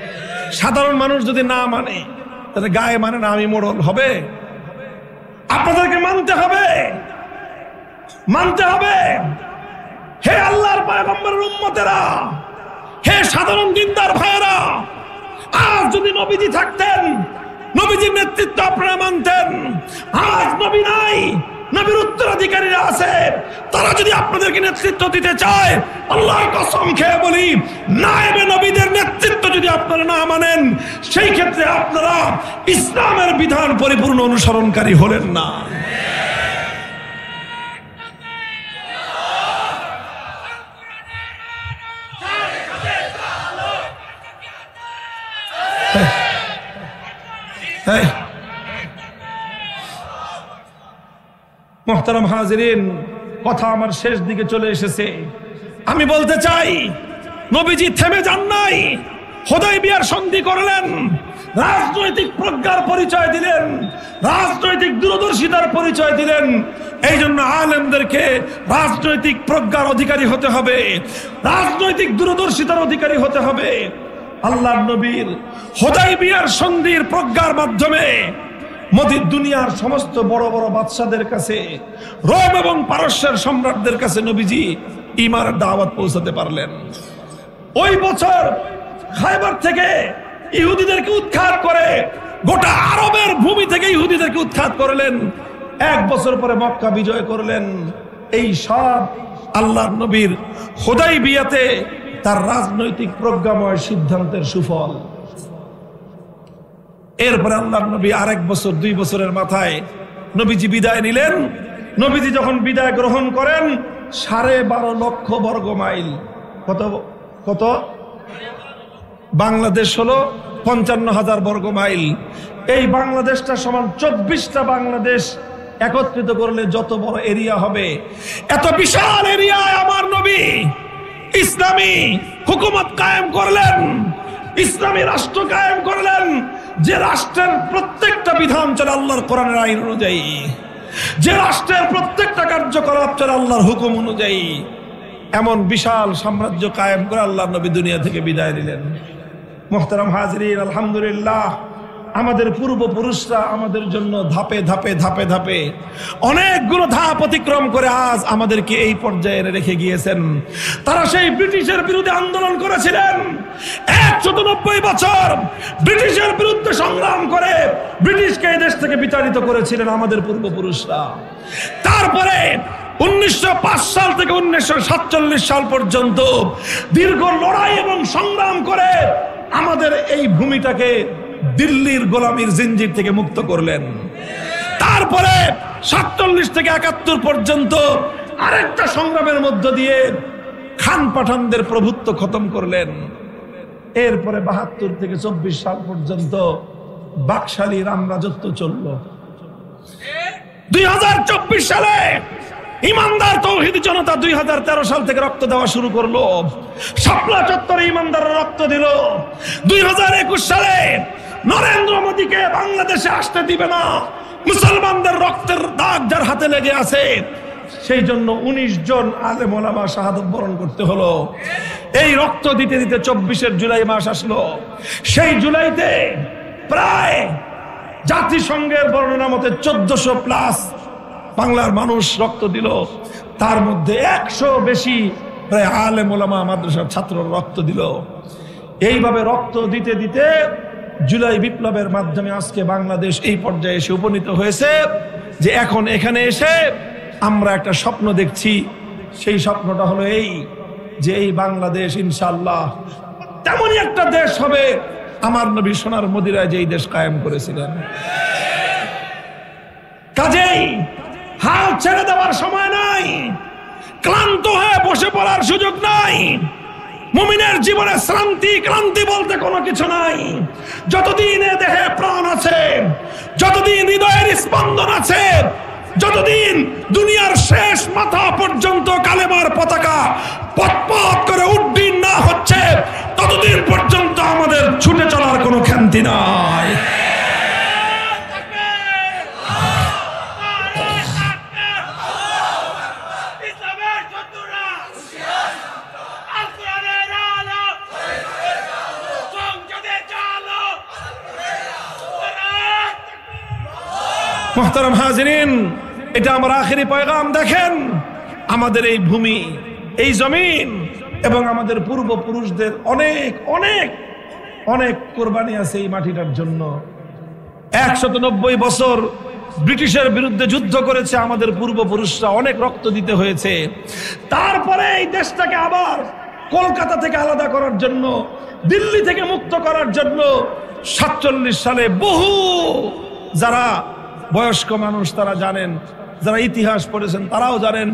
সাধারণ মানুষ যদি না মানে, তাহলে গায়ে মানে না আমি মোড়ল হবে? আপনাদেরকে মানতে হবে, মানতে হবে। হে আল্লাহর পয়গম্বরের উম্মতেরা, হে সাধারণ দিনদার ভাইয়েরা, আজ যদি নবীজি থাকতেন, নবীজির নেতৃত্ব আপনারা মানতেন। আজ নবী নাই, নবীর উত্তরাধিকারীরা আছে, তারা যদি আপনাদেরকে নেতৃত্ব দিতে চায়, আল্লাহর কসম খেয়ে বলি, নায়েবে নবীদের নেতৃত্ব যদি আপনারা না মানেন, সেই ক্ষেত্রে আপনারা ইসলামের বিধান পরিপূর্ণ অনুসরণকারী হলেন না। মুহতারাম হাজিরিন, কথা আমার শেষ দিকে চলে এসেছে। আমি বলতে চাই, নবীজি থেমে যান নাই, হুদায়বিয়ার সন্ধি করলেন, রাজনৈতিক প্রজ্ঞার পরিচয় দিলেন, রাজনৈতিক দূরদর্শিতার পরিচয় দিলেন। এই জন্য আলেমদেরকে রাজনৈতিক প্রজ্ঞার অধিকারী হতে হবে, রাজনৈতিক দূরদর্শিতার অধিকারী হতে হবে। আল্লাহর নবীর হুদায়বিয়ার সন্ধির প্রজ্ঞার মাধ্যমে দুনিয়ার সমস্ত বড় বড় বাদশাদের কাছে, রোম এবং পারস্যের সম্রাটদের কাছে নবীজি ঈমানের দাওয়াত পৌঁছাতে পারলেন। ওই বছর খায়বার থেকে ইহুদিদেরকে উৎখাত করে, গোটা আরবের ভূমি থেকে ইহুদিদেরকে উৎখাত করলেন। এক বছর পরে মক্কা বিজয় করলেন। এই সব আল্লাহর নবীর হুদায়বিয়াতে তার রাজনৈতিক প্রজ্ঞাময় সিদ্ধান্তের সুফল। এরপরে আল্লাহর নবী আরেক বছর, 2 বছরের মাথায় নবীজি বিদায় নিলেন। নবীজি যখন বিদায় গ্রহণ করেন, 12.5 লক্ষ বর্গ মাইল, কত বাংলাদেশ হলো 55,000 বর্গ মাইল। এই বাংলাদেশটা সমান 24টা বাংলাদেশ একত্রিত করলে যত বড় এরিয়া হবে, এত বিশাল এরিয়ায় আমার নবী ইসলামী হুকুমত কায়েম করলেন, ইসলামী রাষ্ট্র কায়েম করলেন, যে রাষ্ট্রের প্রত্যেকটা বিধান চলে আল্লাহর কোরআনের আইন অনুযায়ী, যে রাষ্ট্রের প্রত্যেকটা কার্যকলাপ চলে আল্লাহর হুকুম অনুযায়ী। এমন বিশাল সাম্রাজ্য কায়েম করে আল্লাহর নবী দুনিয়া থেকে বিদায় নিলেন। মুহতারাম হাজিরিন, আলহামদুলিল্লাহ, আমাদের পূর্বপুরুষরা আমাদের জন্য ধাপে ধাপে ধাপে ধাপে অনেকগুলো ধাপ অতিক্রম করে আজ আমাদেরকে এই পর্যায়ে রেখে গিয়েছেন। তারা সেই ব্রিটিশের বিরুদ্ধে আন্দোলন করেছিলেন, 190 বছর ব্রিটিশের বিরুদ্ধে সংগ্রাম করে ব্রিটিশকে এই দেশ থেকে বিতাড়িত করেছিলেন আমাদের পূর্বপুরুষরা। তারপরে 1905 সাল থেকে 1947 সাল পর্যন্ত দীর্ঘ লড়াই এবং সংগ্রাম করে আমাদের এই ভূমিটাকে দিল্লির গোলামীর জিঞ্জির থেকে মুক্ত করলেন। তারপরে 47 থেকে 71 পর্যন্ত আরেকটা সংগ্রামের মধ্য দিয়ে খান পাঠানদের প্রভুত্ব খতম করলেন। এরপরে 72 থেকে 24 সাল পর্যন্ত বাকশালী রামরাজত্ব চলল। 2024 সালে ইমানদার তৌহিদি জনতা 2013 সাল থেকে রক্ত দেওয়া শুরু করলো। শাপলা চত্বরে ইমানদাররা রক্ত দিল। 2021 সালে নরেন্দ্র মোদীকে বাংলাদেশে আসতে দিবে না, মুসলমানদের রক্তের দাগ যার হাতে লেগে আছে, সেই জন্য 19 জন আলেম ওলামা শাহাদাত বরণ করতে হলো। এই রক্ত দিতে দিতে 24 জুলাই মাস আসলো। সেই জুলাইতে প্রায় জাতিসংঘের বর্ণনা মতে 1400+ বাংলার মানুষ রক্ত দিল। তার মধ্যে 100 বেশি প্রায় আলেম ওলামা মাদ্রাসার ছাত্ররা রক্ত দিল। এইভাবে রক্ত দিতে দিতে জুলাই বিপ্লবের মাধ্যমে আজকে বাংলাদেশ এই পর্যায়ে এসে উপনীত হয়েছে যে এখন এখানে এসে আমরা একটা স্বপ্ন দেখছি। সেই স্বপ্নটা হলো এই যে এই বাংলাদেশ ইনশাআল্লাহ তেমনই একটা দেশ হবে আমার নবী সোনার মদিনায় যেই দেশ কায়েম করেছিলেন। কাজেই হাল ছেড়ে দেওয়ার সময় নাই, ক্লান্ত হয়ে বসে পড়ার সুযোগ নাই। মুমিনের জীবনে শ্রান্তি ক্লান্তি বলতে কোনো কিছু নাই। যতদিন এ দেহে প্রাণ আছে, যতদিন হৃদয়ের স্পন্দন আছে, যতদিন দুনিয়ার শেষ মাথা পর্যন্ত কালেমার পতাকা পথ করে উড্ডীন না হচ্ছে, ততদিন পর্যন্ত আমাদের ছুটে চলার কোনো ক্ষান্তি নাই। মুহতারাম হাজিরিন, এটা আমার আখেরি পয়গাম। দেখেন, আমাদের এই ভূমি, এই জমিন এবং আমাদের পূর্বপুরুষদের অনেক অনেক অনেক কোরবানি আছে এই মাটিটার জন্য। 190 বছর ব্রিটিশের বিরুদ্ধে যুদ্ধ করেছে আমাদের পূর্বপুরুষরা, অনেক রক্ত দিতে হয়েছে। তারপরে এই দেশটাকে আবার কলকাতা থেকে আলাদা করার জন্য, দিল্লি থেকে মুক্ত করার জন্য 47 সালে বহু, যারা বয়স্ক মানুষ তারা জানেন, যারা ইতিহাস পড়েছেন তারাও জানেন,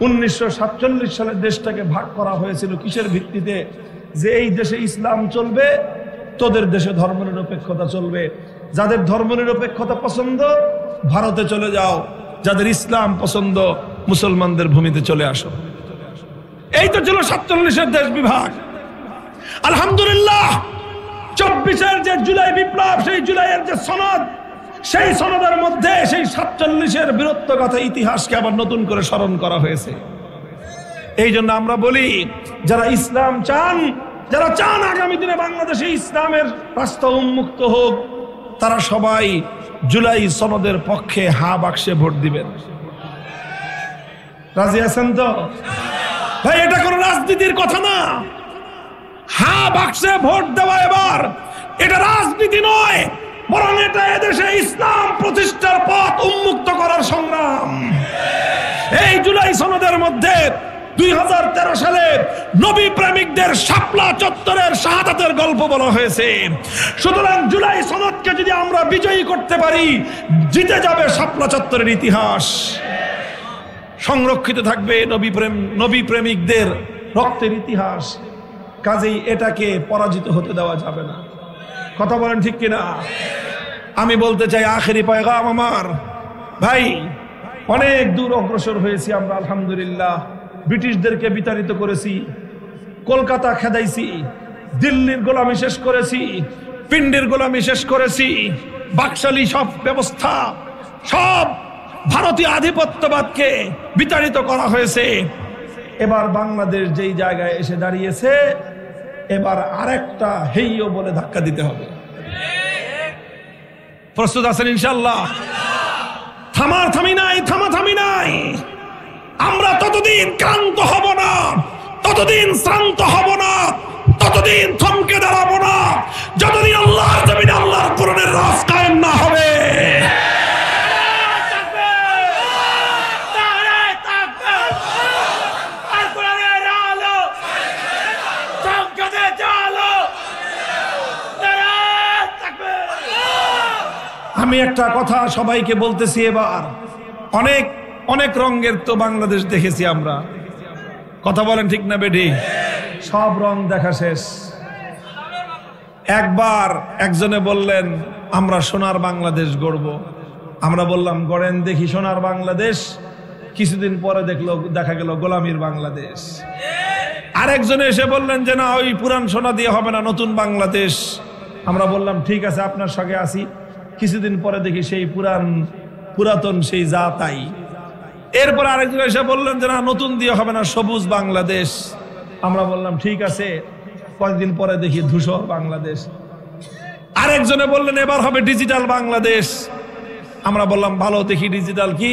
1947 সালে দেশটাকে ভাগ করা হয়েছিল। কিসের ভিত্তিতে? যে এই দেশে ইসলাম চলবে, তোদের দেশে ধর্মনিরপেক্ষতা চলবে। যাদের ধর্মনিরপেক্ষতা পছন্দ ভারতে চলে যাও, যাদের ইসলাম পছন্দ মুসলমানদের ভূমিতে চলে আসো। এই তো ছিল 47-এর দেশ বিভাগ। আলহামদুলিল্লাহ, 24-এর যে জুলাই বিপ্লব, সেই জুলাইয়ের যে সনদ, সেই সনদের মধ্যে সেই 47-এর বীরত্বগাথা ইতিহাসকে আবার নতুন করে স্মরণ করা হয়েছে। এই জন্য আমরা বলি, যারা ইসলাম চান, যারা চান আগামী দিনে বাংলাদেশে ইসলামের রাস্তা উন্মুক্ত হোক, তারা সবাই জুলাই সনদের পক্ষে হা বাক্সে ভোট দিবেন। রাজি আছেন তো ভাই? এটা কোনো রাজনীতির কথা না। হা বাক্সে ভোট দেওয়া এবার এটা রাজনীতি নয়, বরং এটা এদেশে ইসলাম প্রতিষ্ঠার পথ উন্মুক্ত করার সংগ্রাম। এই জুলাই সনদের মধ্যে 2013 সালে নবী প্রেমিকদের শাপলা চত্বরের শাহাদাতের গল্প বলা হয়েছে। সুতরাং জুলাই সনদকে যদি আমরা বিজয়ী করতে পারি, জিতে যাবে শাপলা চত্বরের ইতিহাস, সংরক্ষিত থাকবে নবী প্রেমিকদের রক্তের ইতিহাস। কাজেই এটাকে পরাজিত হতে দেওয়া যাবে না। কথা বলেন ঠিক কিনা? আমি বলতে চাই, আখেরি পয়গাম আমার ভাই, অনেক দূর অগ্রসর হয়েছি আমরা আলহামদুলিল্লাহ। ব্রিটিশদেরকে বিতাড়িত করেছি, কলকাতা খেদাইছি, দিল্লির গোলামি শেষ করেছি, পিন্ডির গোলামি শেষ করেছি, বাকশালী সব ব্যবস্থা, সব ভারতীয় আধিপত্যবাদকে বিতাড়িত করা হয়েছে। এবার বাংলাদেশ যেই জায়গায় এসে দাঁড়িয়েছে, এবার আরেকটা হেইও বলে ধাক্কা দিতে হবে। প্রস্তুত আছেন ইনশাআল্লাহ? থামাথামি নাই, থামাথামি নাই। আমরা ততদিন ক্লান্ত হব না, ততদিন শ্রান্ত হব না, ততদিন থমকে দাঁড়াবো না, যতদিন আল্লাহর জমিনে আল্লাহর কোরআনের রাজ কায়েম না হবে। আমি একটা কথা সবাইকে বলতেছি, এবার অনেক অনেক রঙের তো বাংলাদেশ দেখেছি আমরা। কথা বলেন ঠিক না বেঠি? সব রং দেখা শেষ। একবার একজনে বললেন, আমরা সোনার বাংলাদেশ গড়ব। আমরা বললাম, গড়েন দেখি সোনার বাংলাদেশ। কিছুদিন পরে দেখা গেল গোলামীর বাংলাদেশ। আরেকজনে এসে বললেন যে না, ওই পুরান সোনা দিয়ে হবে না, নতুন বাংলাদেশ। আমরা বললাম ঠিক আছে, আপনার সঙ্গে আসি। কিছুদিন পরে দেখি সেই পুরাতন সেই যা তাই। এরপর আরেকজন এসে বললেন যে না, নতুন দিয়ে হবে না, সবুজ বাংলাদেশ। আমরা বললাম ঠিক আছে। কয়েকদিন পরে দেখি ধূসর বাংলাদেশ। আরেকজনে বললেন এবার হবে ডিজিটাল বাংলাদেশ। আমরা বললাম ভালো, দেখি ডিজিটাল কি।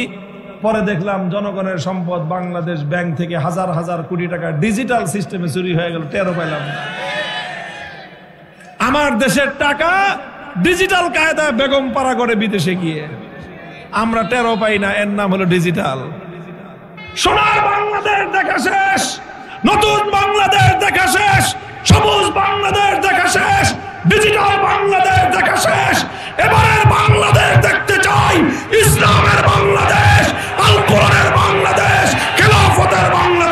পরে দেখলাম জনগণের সম্পদ বাংলাদেশ ব্যাংক থেকে হাজার হাজার কোটি টাকা ডিজিটাল সিস্টেমে চুরি হয়ে গেল, টেরও পাইলাম না। আমার দেশের টাকা ডিজিটাল কায়দায় বেগম পাড়া করে বিদেশে গিয়ে আমরা টেরও পাই না। এর নাম হলো ডিজিটাল। সোনার বাংলাদেশ দেখা শেষ, নতুন বাংলাদেশ দেখা শেষ, সবুজ বাংলাদেশ দেখা শেষ, ডিজিটাল বাংলাদেশ দেখা শেষ। এবারের বাংলাদেশ দেখতে চাই ইসলামের বাংলাদেশ, আল কোরআনের বাংলাদেশ, খেলাফতের বাংলাদেশ।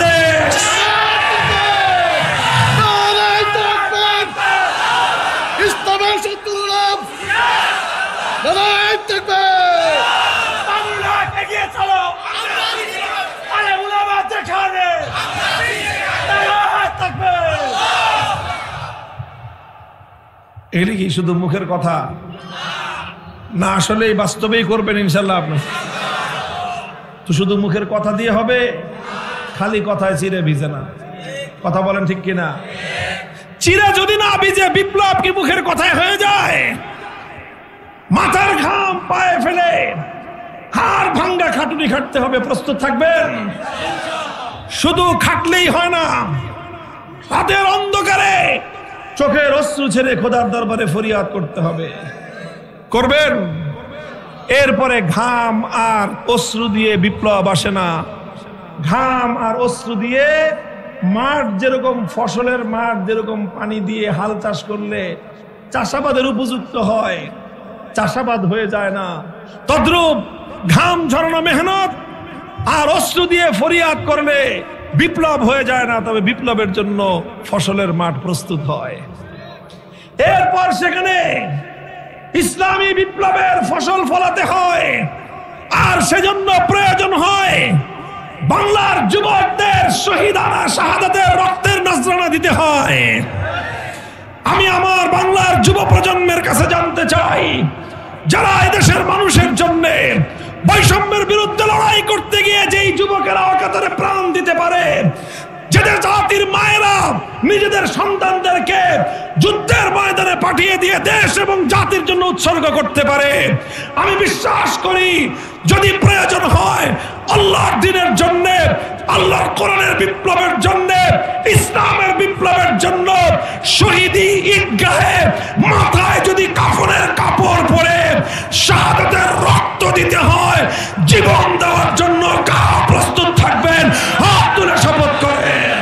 এগুলি কি শুধু মুখের কথা না, আসলেই বাস্তবেই করবেন ইনশাল্লাহ আপনার? তো শুধু মুখের কথা দিয়ে হবে? খালি কথায় চিড়ে ভিজে না, কথা বলেন ঠিক কিনা? চিড়ে যদি না ভিজে বিপ্লব কি মুখের কথায় হয়ে যায়? মাথার ঘাম পায়ে ফেলে হাড় ভাঙ্গা খাটুনি খাটতে হবে, প্রস্তুত থাকবেন? শুধু খাটলেই হয় না, রাতের অন্ধকারে চোখের অশ্রু ছেড়ে খোদার দরবারে ফরিয়াদ করতে হবে। করবেন? এরপরে ঘাম আর অশ্রু দিয়ে বিপ্লব আসে না। ঘাম আর অশ্রু দিয়ে মাঠ যেরকম, ফসলের মাঠ যেরকম পানি দিয়ে হাল চাষ করলে চাষাবাদের উপযুক্ত হয়, চাষাবাদ হয়ে যায় না, তদ্রূপ ঘাম ঝরানো মেহনত আর অশ্রু দিয়ে ফরিয়াদ করলে বিপ্লব হয়ে যায় না, তবে বিপ্লবের জন্য ফসলের মাঠ প্রস্তুত হয়। এরপর সেখানে ইসলামী বিপ্লবের ফসল ফলাতে হয়, আর সেজন্য প্রয়োজন হয় বাংলার যুবকদের শহীদানা শাহাদাতের রক্তের নজরানা দিতে হয়। আমি আমার বাংলার যুব প্রজন্মের কাছে জানতে চাই, যারা এদেশের মানুষের জন্য বৈষম্যের বিরুদ্ধে লড়াই করতে গিয়ে যেই যুবকেরা অকাতরে প্রাণ দিতে পারে, যাদের জাতির মায়েরা নিজেদের সন্তানদেরকে যুদ্ধের ময়দানে পাঠিয়ে দিয়ে দেশ এবং জাতির জন্য উৎসর্গ করতে পারে, আমি বিশ্বাস করি যদি প্রয়োজন হয় আল্লাহর দ্বীনের জন্য, আল্লাহর কোরআনের বিপ্লবের জন্য, ইসলামের বিপ্লবের জন্য শহীদি ঈদগাহে মাথায় যদি কাফনের কাপড় পরে শাহাদাতের রক্ত দিতে হয়, জীবন দেওয়ার জন্য কারা প্রস্তুত থাকবেন? হাত তুলে শপথ করেন।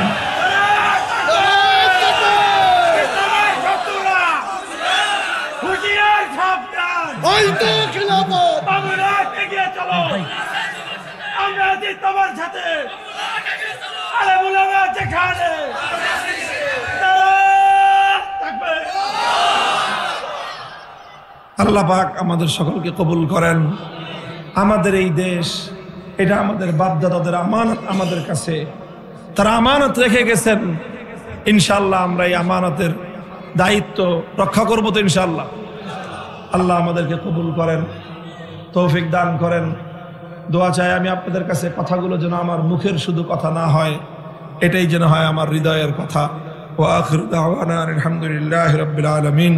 আল্লাহ পাক আমাদের সকলকে কবুল করেন। আমাদের এই দেশ, এটা আমাদের বাপদাদাদের আমানত, আমাদের কাছে তারা আমানত রেখে গেছেন। ইনশাআল্লাহ আমরা এই আমানতের দায়িত্ব রক্ষা করব তো ইনশাআল্লাহ। আল্লাহ আমাদেরকে কবুল করেন, তৌফিক দান করেন। দোয়া চাই আমি আপনাদের কাছে, কথাগুলো যেন আমার মুখের শুধু কথা না হয়, এটাই যেন হয় আমার হৃদয়ের কথা। ওয়া আখিরু দাওয়ানা আলহামদুলিল্লাহি রাব্বিল আলামিন।